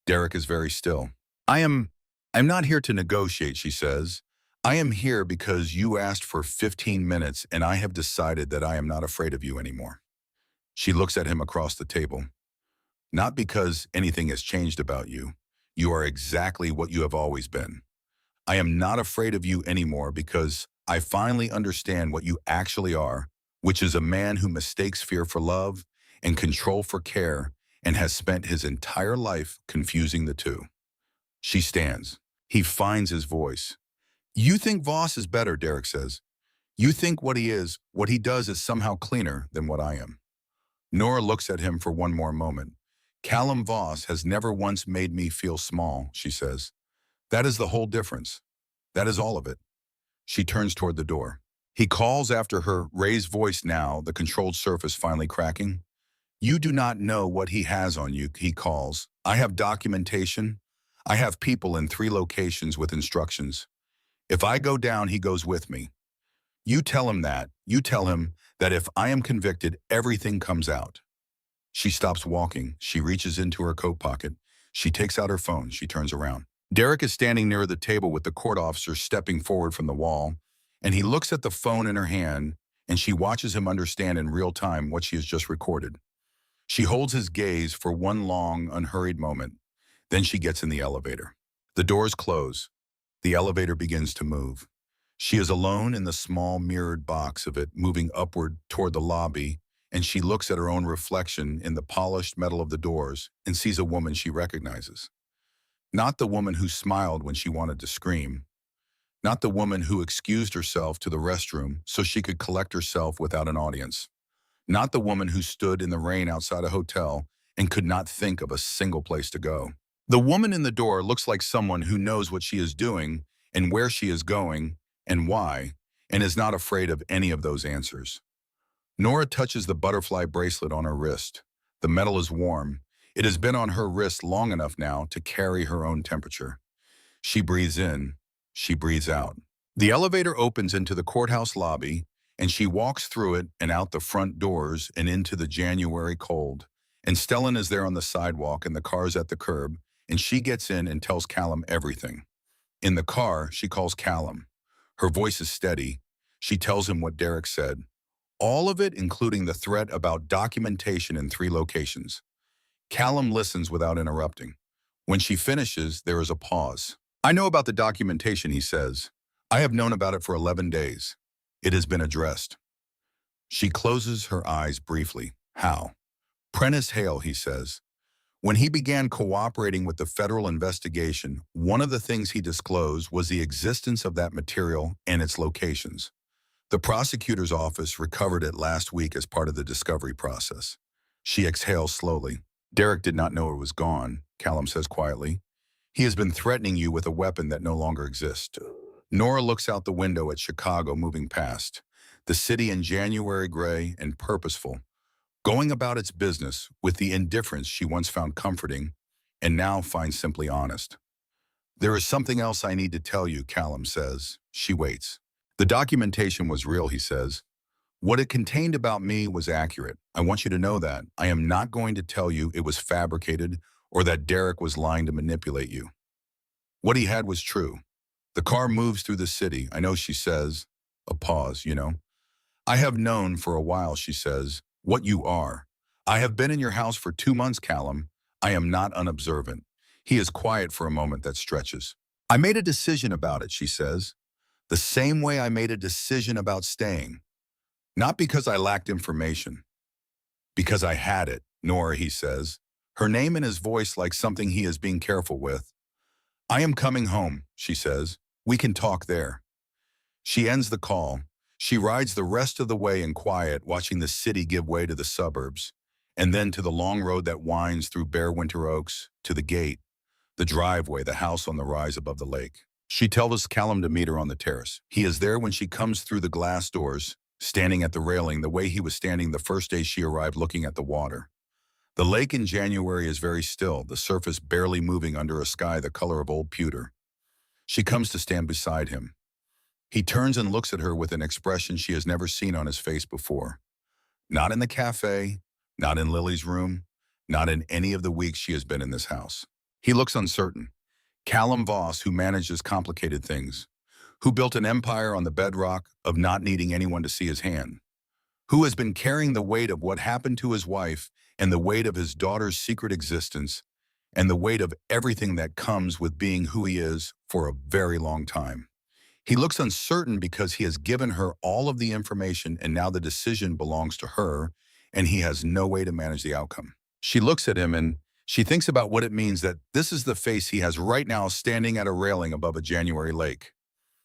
Derek is very still. I'm not here to negotiate, she says. I am here because you asked for 15 minutes and I have decided that I am not afraid of you anymore. She looks at him across the table. Not because anything has changed about you. You are exactly what you have always been. I am not afraid of you anymore because I finally understand what you actually are, which is a man who mistakes fear for love and control for care and has spent his entire life confusing the two. She stands. He finds his voice. You think Voss is better, Derek says. You think what he does is somehow cleaner than what I am. Nora looks at him for one more moment. Callum Voss has never once made me feel small, she says. That is the whole difference. That is all of it. She turns toward the door. He calls after her, raised voice now, the controlled surface finally cracking. You do not know what he has on you, he calls. I have documentation. I have people in 3 locations with instructions. If I go down, he goes with me. You tell him that. You tell him that if I am convicted, everything comes out. She stops walking. She reaches into her coat pocket. She takes out her phone. She turns around. Derek is standing near the table with the court officer stepping forward from the wall, and he looks at the phone in her hand, and she watches him understand in real time what she has just recorded. She holds his gaze for one long, unhurried moment. Then she gets in the elevator. The doors close. The elevator begins to move. She is alone in the small mirrored box of it, moving upward toward the lobby, and she looks at her own reflection in the polished metal of the doors and sees a woman she recognizes. Not the woman who smiled when she wanted to scream. Not the woman who excused herself to the restroom so she could collect herself without an audience. Not the woman who stood in the rain outside a hotel and could not think of a single place to go. The woman in the door looks like someone who knows what she is doing and where she is going and why, and is not afraid of any of those answers. Nora touches the butterfly bracelet on her wrist. The metal is warm. It has been on her wrist long enough now to carry her own temperature. She breathes in. She breathes out. The elevator opens into the courthouse lobby, and she walks through it and out the front doors and into the January cold. And Stellan is there on the sidewalk and the car's at the curb, and she gets in and tells Callum everything. In the car, she calls Callum. Her voice is steady. She tells him what Derek said. All of it, including the threat about documentation in 3 locations. Callum listens without interrupting. When she finishes, there is a pause. I know about the documentation, he says. I have known about it for 11 days. It has been addressed. She closes her eyes briefly. How? Prentice Hale, he says. When he began cooperating with the federal investigation, one of the things he disclosed was the existence of that material and its locations. The prosecutor's office recovered it last week as part of the discovery process. She exhales slowly. Derek did not know it was gone, Callum says quietly. He has been threatening you with a weapon that no longer exists. Nora looks out the window at Chicago moving past, the city in January gray and purposeful, going about its business with the indifference she once found comforting and now finds simply honest. There is something else I need to tell you, Callum says. She waits. The documentation was real, he says. What it contained about me was accurate. I want you to know that. I am not going to tell you it was fabricated or that Derek was lying to manipulate you. What he had was true. The car moves through the city. I know, she says. A pause, I have known for a while, she says, what you are. I have been in your house for 2 months, Callum. I am not unobservant. He is quiet for a moment that stretches. I made a decision about it, she says. The same way I made a decision about staying. Not because I lacked information. Because I had it, Nora, he says. Her name in his voice like something he is being careful with. I am coming home, she says. We can talk there. She ends the call. She rides the rest of the way in quiet, watching the city give way to the suburbs, and then to the long road that winds through bare winter oaks, to the gate, the driveway, the house on the rise above the lake. She tells Callum to meet her on the terrace. He is there when she comes through the glass doors, standing at the railing the way he was standing the first day she arrived, looking at the water. The lake in January is very still, the surface barely moving under a sky the color of old pewter. She comes to stand beside him. He turns and looks at her with an expression she has never seen on his face before. Not in the cafe, not in Lily's room, not in any of the weeks she has been in this house. He looks uncertain. Callum Voss, who manages complicated things, who built an empire on the bedrock of not needing anyone to see his hand, who has been carrying the weight of what happened to his wife and the weight of his daughter's secret existence and the weight of everything that comes with being who he is for a very long time. He looks uncertain because he has given her all of the information and now the decision belongs to her and he has no way to manage the outcome. She looks at him and she thinks about what it means that this is the face he has right now standing at a railing above a January lake.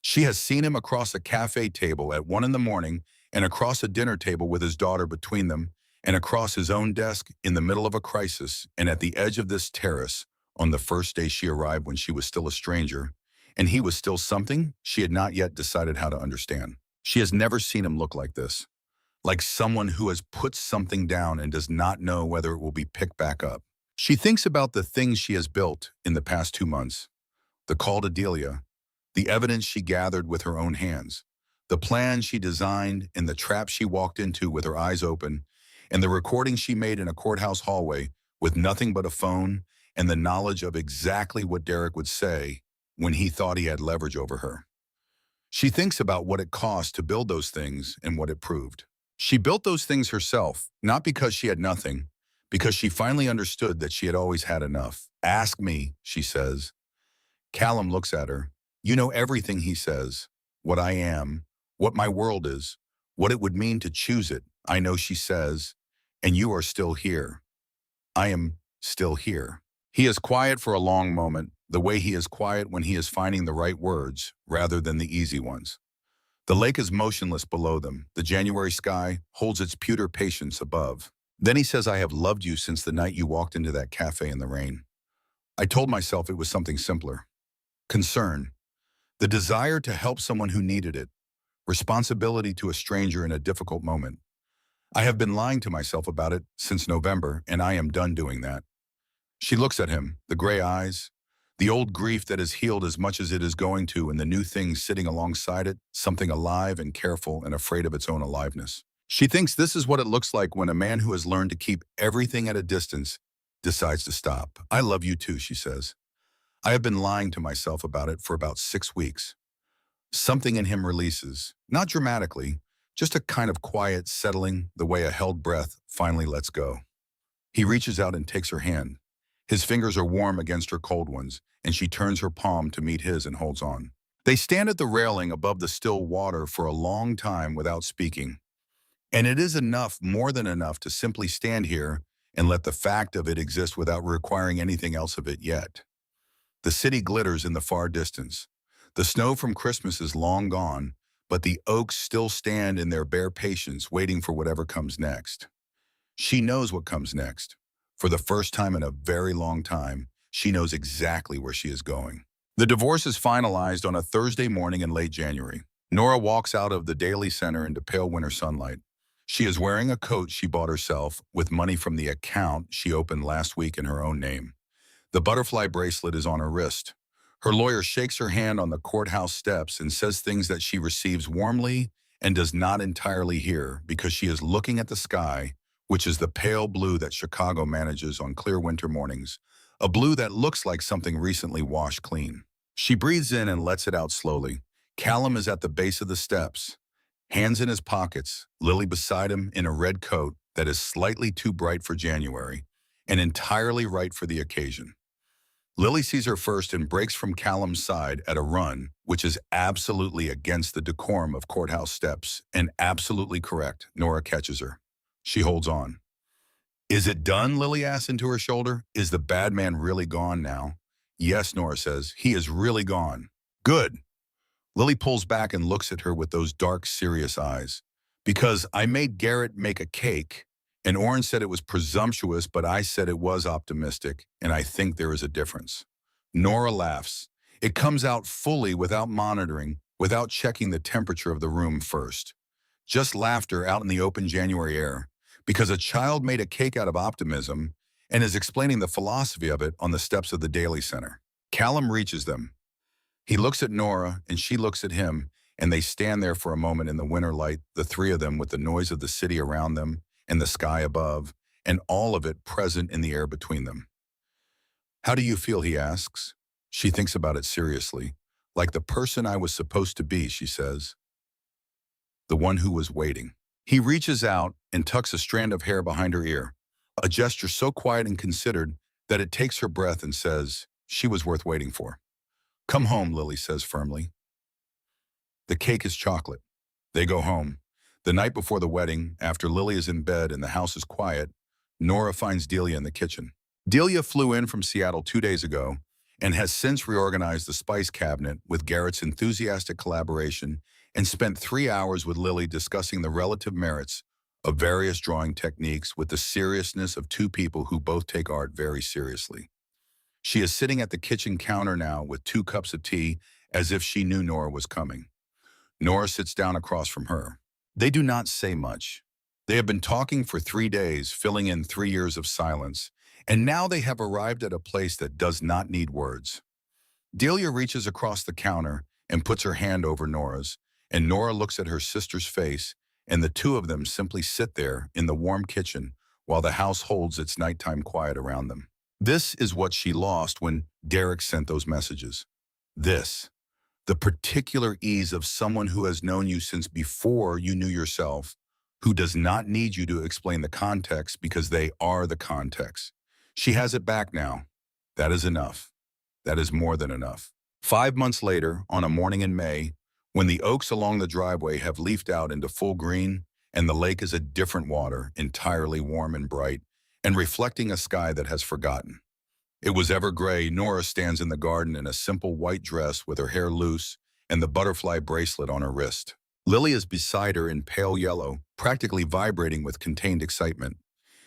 She has seen him across a cafe table at 1 a.m. and across a dinner table with his daughter between them and across his own desk in the middle of a crisis and at the edge of this terrace on the first day she arrived when she was still a stranger and he was still something she had not yet decided how to understand. She has never seen him look like this, like someone who has put something down and does not know whether it will be picked back up. She thinks about the things she has built in the past 2 months, the call to Delia, the evidence she gathered with her own hands, the plan she designed and the trap she walked into with her eyes open, and the recording she made in a courthouse hallway with nothing but a phone and the knowledge of exactly what Derek would say when he thought he had leverage over her. She thinks about what it cost to build those things and what it proved. She built those things herself, not because she had nothing, because she finally understood that she had always had enough. Ask me, she says. Callum looks at her. You know everything, he says. What I am, what my world is, what it would mean to choose it. I know, she says. And you are still here. I am still here. He is quiet for a long moment, the way he is quiet when he is finding the right words rather than the easy ones. The lake is motionless below them. The January sky holds its pewter patience above. Then he says, I have loved you since the night you walked into that cafe in the rain. I told myself it was something simpler. Concern. The desire to help someone who needed it. Responsibility to a stranger in a difficult moment. I have been lying to myself about it since November, and I am done doing that. She looks at him, the gray eyes, the old grief that is healed as much as it is going to, and the new thing sitting alongside it, something alive and careful and afraid of its own aliveness. She thinks this is what it looks like when a man who has learned to keep everything at a distance decides to stop. I love you too, she says. I have been lying to myself about it for about 6 weeks. Something in him releases, not dramatically, just a kind of quiet settling, the way a held breath finally lets go. He reaches out and takes her hand. His fingers are warm against her cold ones, and she turns her palm to meet his and holds on. They stand at the railing above the still water for a long time without speaking. And it is enough, more than enough, to simply stand here and let the fact of it exist without requiring anything else of it yet. The city glitters in the far distance. The snow from Christmas is long gone, but the oaks still stand in their bare patience, waiting for whatever comes next. She knows what comes next. For the first time in a very long time, she knows exactly where she is going. The divorce is finalized on a Thursday morning in late January. Nora walks out of the Daily Center into pale winter sunlight. She is wearing a coat she bought herself with money from the account she opened last week in her own name. The butterfly bracelet is on her wrist. Her lawyer shakes her hand on the courthouse steps and says things that she receives warmly and does not entirely hear because she is looking at the sky, which is the pale blue that Chicago manages on clear winter mornings, a blue that looks like something recently washed clean. She breathes in and lets it out slowly. Callum is at the base of the steps, hands in his pockets, Lily beside him in a red coat that is slightly too bright for January and entirely right for the occasion. Lily sees her first and breaks from Callum's side at a run, which is absolutely against the decorum of courthouse steps and absolutely correct. Nora catches her. She holds on. Is it done? Lily asks into her shoulder. Is the bad man really gone now? Yes, Nora says. He is really gone. Good. Lily pulls back and looks at her with those dark, serious eyes. Because I made Garrett make a cake, and Oren said it was presumptuous, but I said it was optimistic, and I think there is a difference. Nora laughs. It comes out fully without monitoring, without checking the temperature of the room first. Just laughter out in the open January air, because a child made a cake out of optimism and is explaining the philosophy of it on the steps of the Daily Center. Callum reaches them. He looks at Nora, and she looks at him, and they stand there for a moment in the winter light, the three of them with the noise of the city around them and the sky above, and all of it present in the air between them. How do you feel, he asks. She thinks about it seriously. Like the person I was supposed to be, she says. The one who was waiting. He reaches out and tucks a strand of hair behind her ear, a gesture so quiet and considered that it takes her breath and says, she was worth waiting for. Come home, Lily says firmly. The cake is chocolate. They go home. The night before the wedding, after Lily is in bed and the house is quiet, Nora finds Delia in the kitchen. Delia flew in from Seattle 2 days ago and has since reorganized the spice cabinet with Garrett's enthusiastic collaboration and spent 3 hours with Lily discussing the relative merits of various drawing techniques with the seriousness of two people who both take art very seriously. She is sitting at the kitchen counter now with 2 cups of tea as if she knew Nora was coming. Nora sits down across from her. They do not say much. They have been talking for 3 days, filling in 3 years of silence, and now they have arrived at a place that does not need words. Delia reaches across the counter and puts her hand over Nora's, and Nora looks at her sister's face, and the two of them simply sit there in the warm kitchen while the house holds its nighttime quiet around them. This is what she lost when Derek sent those messages. This. The particular ease of someone who has known you since before you knew yourself, who does not need you to explain the context because they are the context. She has it back now. That is enough. That is more than enough. 5 months later, on a morning in May, when the oaks along the driveway have leafed out into full green and the lake is a different water, entirely warm and bright, and reflecting a sky that has forgotten. It was ever gray. Nora stands in the garden in a simple white dress with her hair loose and the butterfly bracelet on her wrist. Lily is beside her in pale yellow, practically vibrating with contained excitement.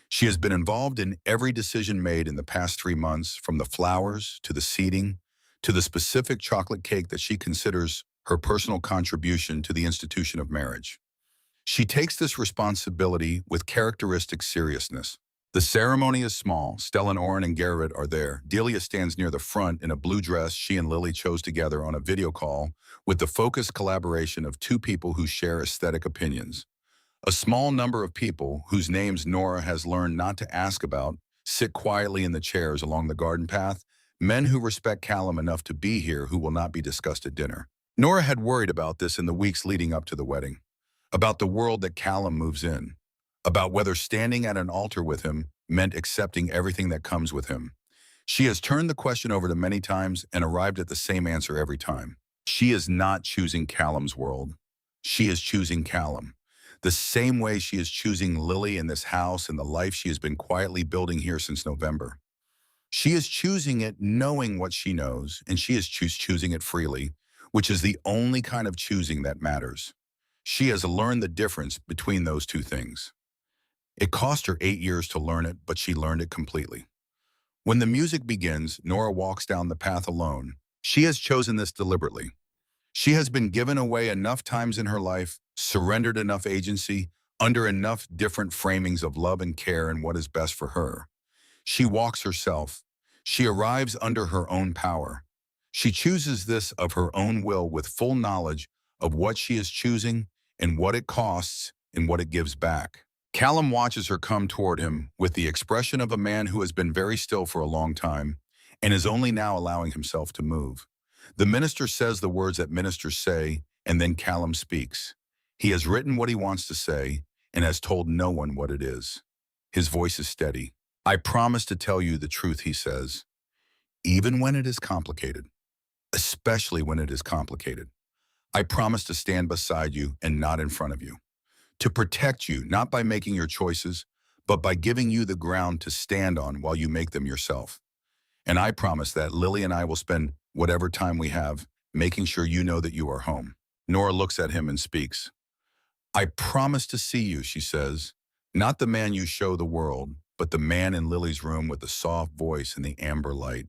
She has been involved in every decision made in the past 3 months, from the flowers to the seating to the specific chocolate cake that she considers her personal contribution to the institution of marriage. She takes this responsibility with characteristic seriousness. The ceremony is small. Stellan, Oren, and Garrett are there. Delia stands near the front in a blue dress she and Lily chose together on a video call with the focused collaboration of two people who share aesthetic opinions. A small number of people, whose names Nora has learned not to ask about, sit quietly in the chairs along the garden path, men who respect Callum enough to be here who will not be discussed at dinner. Nora had worried about this in the weeks leading up to the wedding, about the world that Callum moves in, about whether standing at an altar with him meant accepting everything that comes with him. She has turned the question over to many times and arrived at the same answer every time. She is not choosing Callum's world. She is choosing Callum. The same way she is choosing Lily in this house and the life she has been quietly building here since November. She is choosing it knowing what she knows, and she is choosing it freely, which is the only kind of choosing that matters. She has learned the difference between those two things. It cost her 8 years to learn it, but she learned it completely. When the music begins, Nora walks down the path alone. She has chosen this deliberately. She has been given away enough times in her life, surrendered enough agency, under enough different framings of love and care and what is best for her. She walks herself. She arrives under her own power. She chooses this of her own will with full knowledge of what she is choosing and what it costs and what it gives back. Callum watches her come toward him with the expression of a man who has been very still for a long time and is only now allowing himself to move. The minister says the words that ministers say, and then Callum speaks. He has written what he wants to say and has told no one what it is. His voice is steady. I promise to tell you the truth, he says, even when it is complicated, especially when it is complicated. I promise to stand beside you and not in front of you, to protect you, not by making your choices, but by giving you the ground to stand on while you make them yourself. And I promise that Lily and I will spend whatever time we have making sure you know that you are home. Nora looks at him and speaks. I promise to see you, she says, not the man you show the world, but the man in Lily's room with the soft voice and the amber light.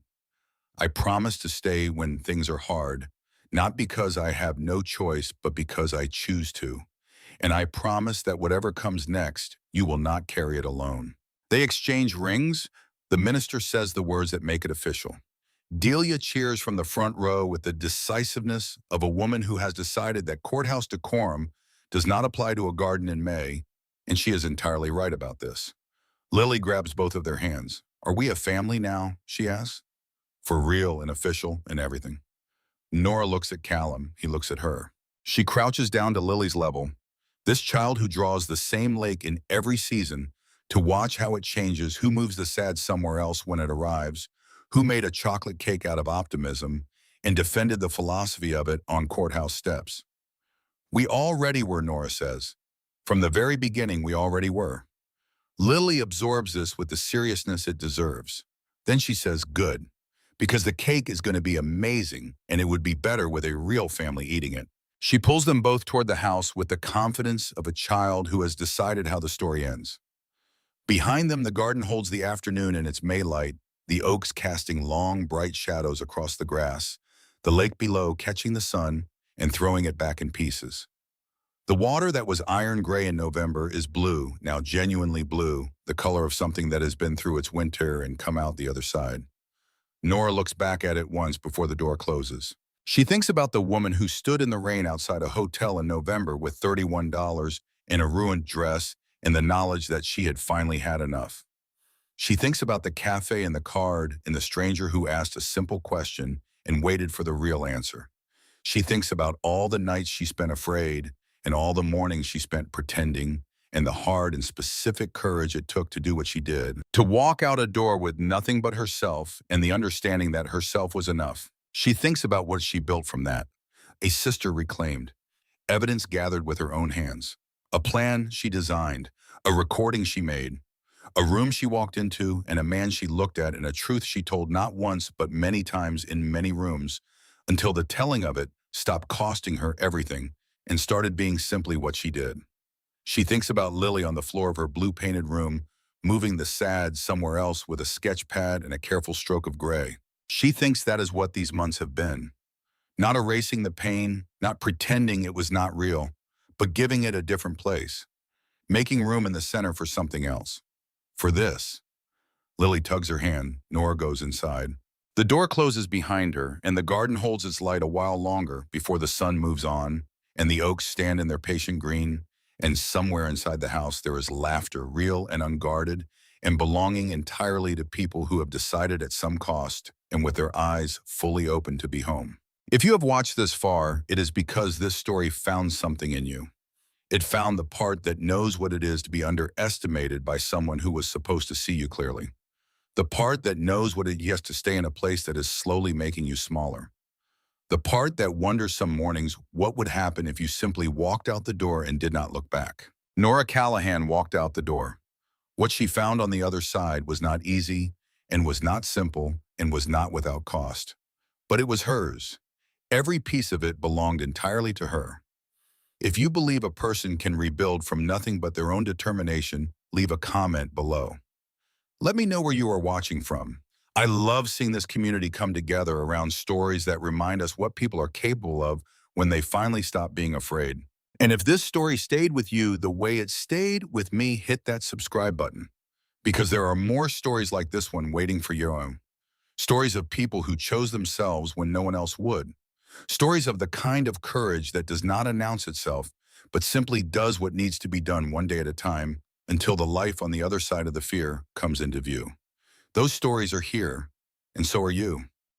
I promise to stay when things are hard, not because I have no choice, but because I choose to. And I promise that whatever comes next, you will not carry it alone. They exchange rings. The minister says the words that make it official. Delia cheers from the front row with the decisiveness of a woman who has decided that courthouse decorum does not apply to a garden in May, and she is entirely right about this. Lily grabs both of their hands. Are we a family now, she asks. For real and official and everything. Nora looks at Callum. He looks at her. She crouches down to Lily's level. This child who draws the same lake in every season to watch how it changes, who moves the sad somewhere else when it arrives, who made a chocolate cake out of optimism and defended the philosophy of it on courthouse steps. We already were, Nora says. From the very beginning, we already were. Lily absorbs this with the seriousness it deserves. Then she says, good, because the cake is going to be amazing and it would be better with a real family eating it. She pulls them both toward the house with the confidence of a child who has decided how the story ends. Behind them, the garden holds the afternoon in its May light, the oaks casting long, bright shadows across the grass, the lake below catching the sun and throwing it back in pieces. The water that was iron gray in November is blue, now genuinely blue, the color of something that has been through its winter and come out the other side. Nora looks back at it once before the door closes. She thinks about the woman who stood in the rain outside a hotel in November with $31 in a ruined dress and the knowledge that she had finally had enough. She thinks about the cafe and the card and the stranger who asked a simple question and waited for the real answer. She thinks about all the nights she spent afraid and all the mornings she spent pretending and the hard and specific courage it took to do what she did. To walk out a door with nothing but herself and the understanding that herself was enough. She thinks about what she built from that. A sister reclaimed, evidence gathered with her own hands, a plan she designed, a recording she made, a room she walked into, and a man she looked at, and a truth she told not once but many times in many rooms, until the telling of it stopped costing her everything and started being simply what she did. She thinks about Lily on the floor of her blue-painted room, moving the sad somewhere else with a sketch pad and a careful stroke of gray. She thinks that is what these months have been. Not erasing the pain, not pretending it was not real, but giving it a different place, making room in the center for something else. For this. Lily tugs her hand. Nora goes inside. The door closes behind her, and the garden holds its light a while longer before the sun moves on, and the oaks stand in their patient green, and somewhere inside the house there is laughter, real and unguarded, and belonging entirely to people who have decided at some cost, and with their eyes fully open to be home. If you have watched this far, it is because this story found something in you. It found the part that knows what it is to be underestimated by someone who was supposed to see you clearly. The part that knows what it is to stay in a place that is slowly making you smaller. The part that wonders some mornings what would happen if you simply walked out the door and did not look back. Nora Callahan walked out the door. What she found on the other side was not easy, and was not simple, and was not without cost. But it was hers. Every piece of it belonged entirely to her. If you believe a person can rebuild from nothing but their own determination, leave a comment below. Let me know where you are watching from. I love seeing this community come together around stories that remind us what people are capable of when they finally stop being afraid. And if this story stayed with you the way it stayed with me, hit that subscribe button. Because there are more stories like this one waiting for your own. Stories of people who chose themselves when no one else would. Stories of the kind of courage that does not announce itself, but simply does what needs to be done one day at a time until the life on the other side of the fear comes into view. Those stories are here, and so are you.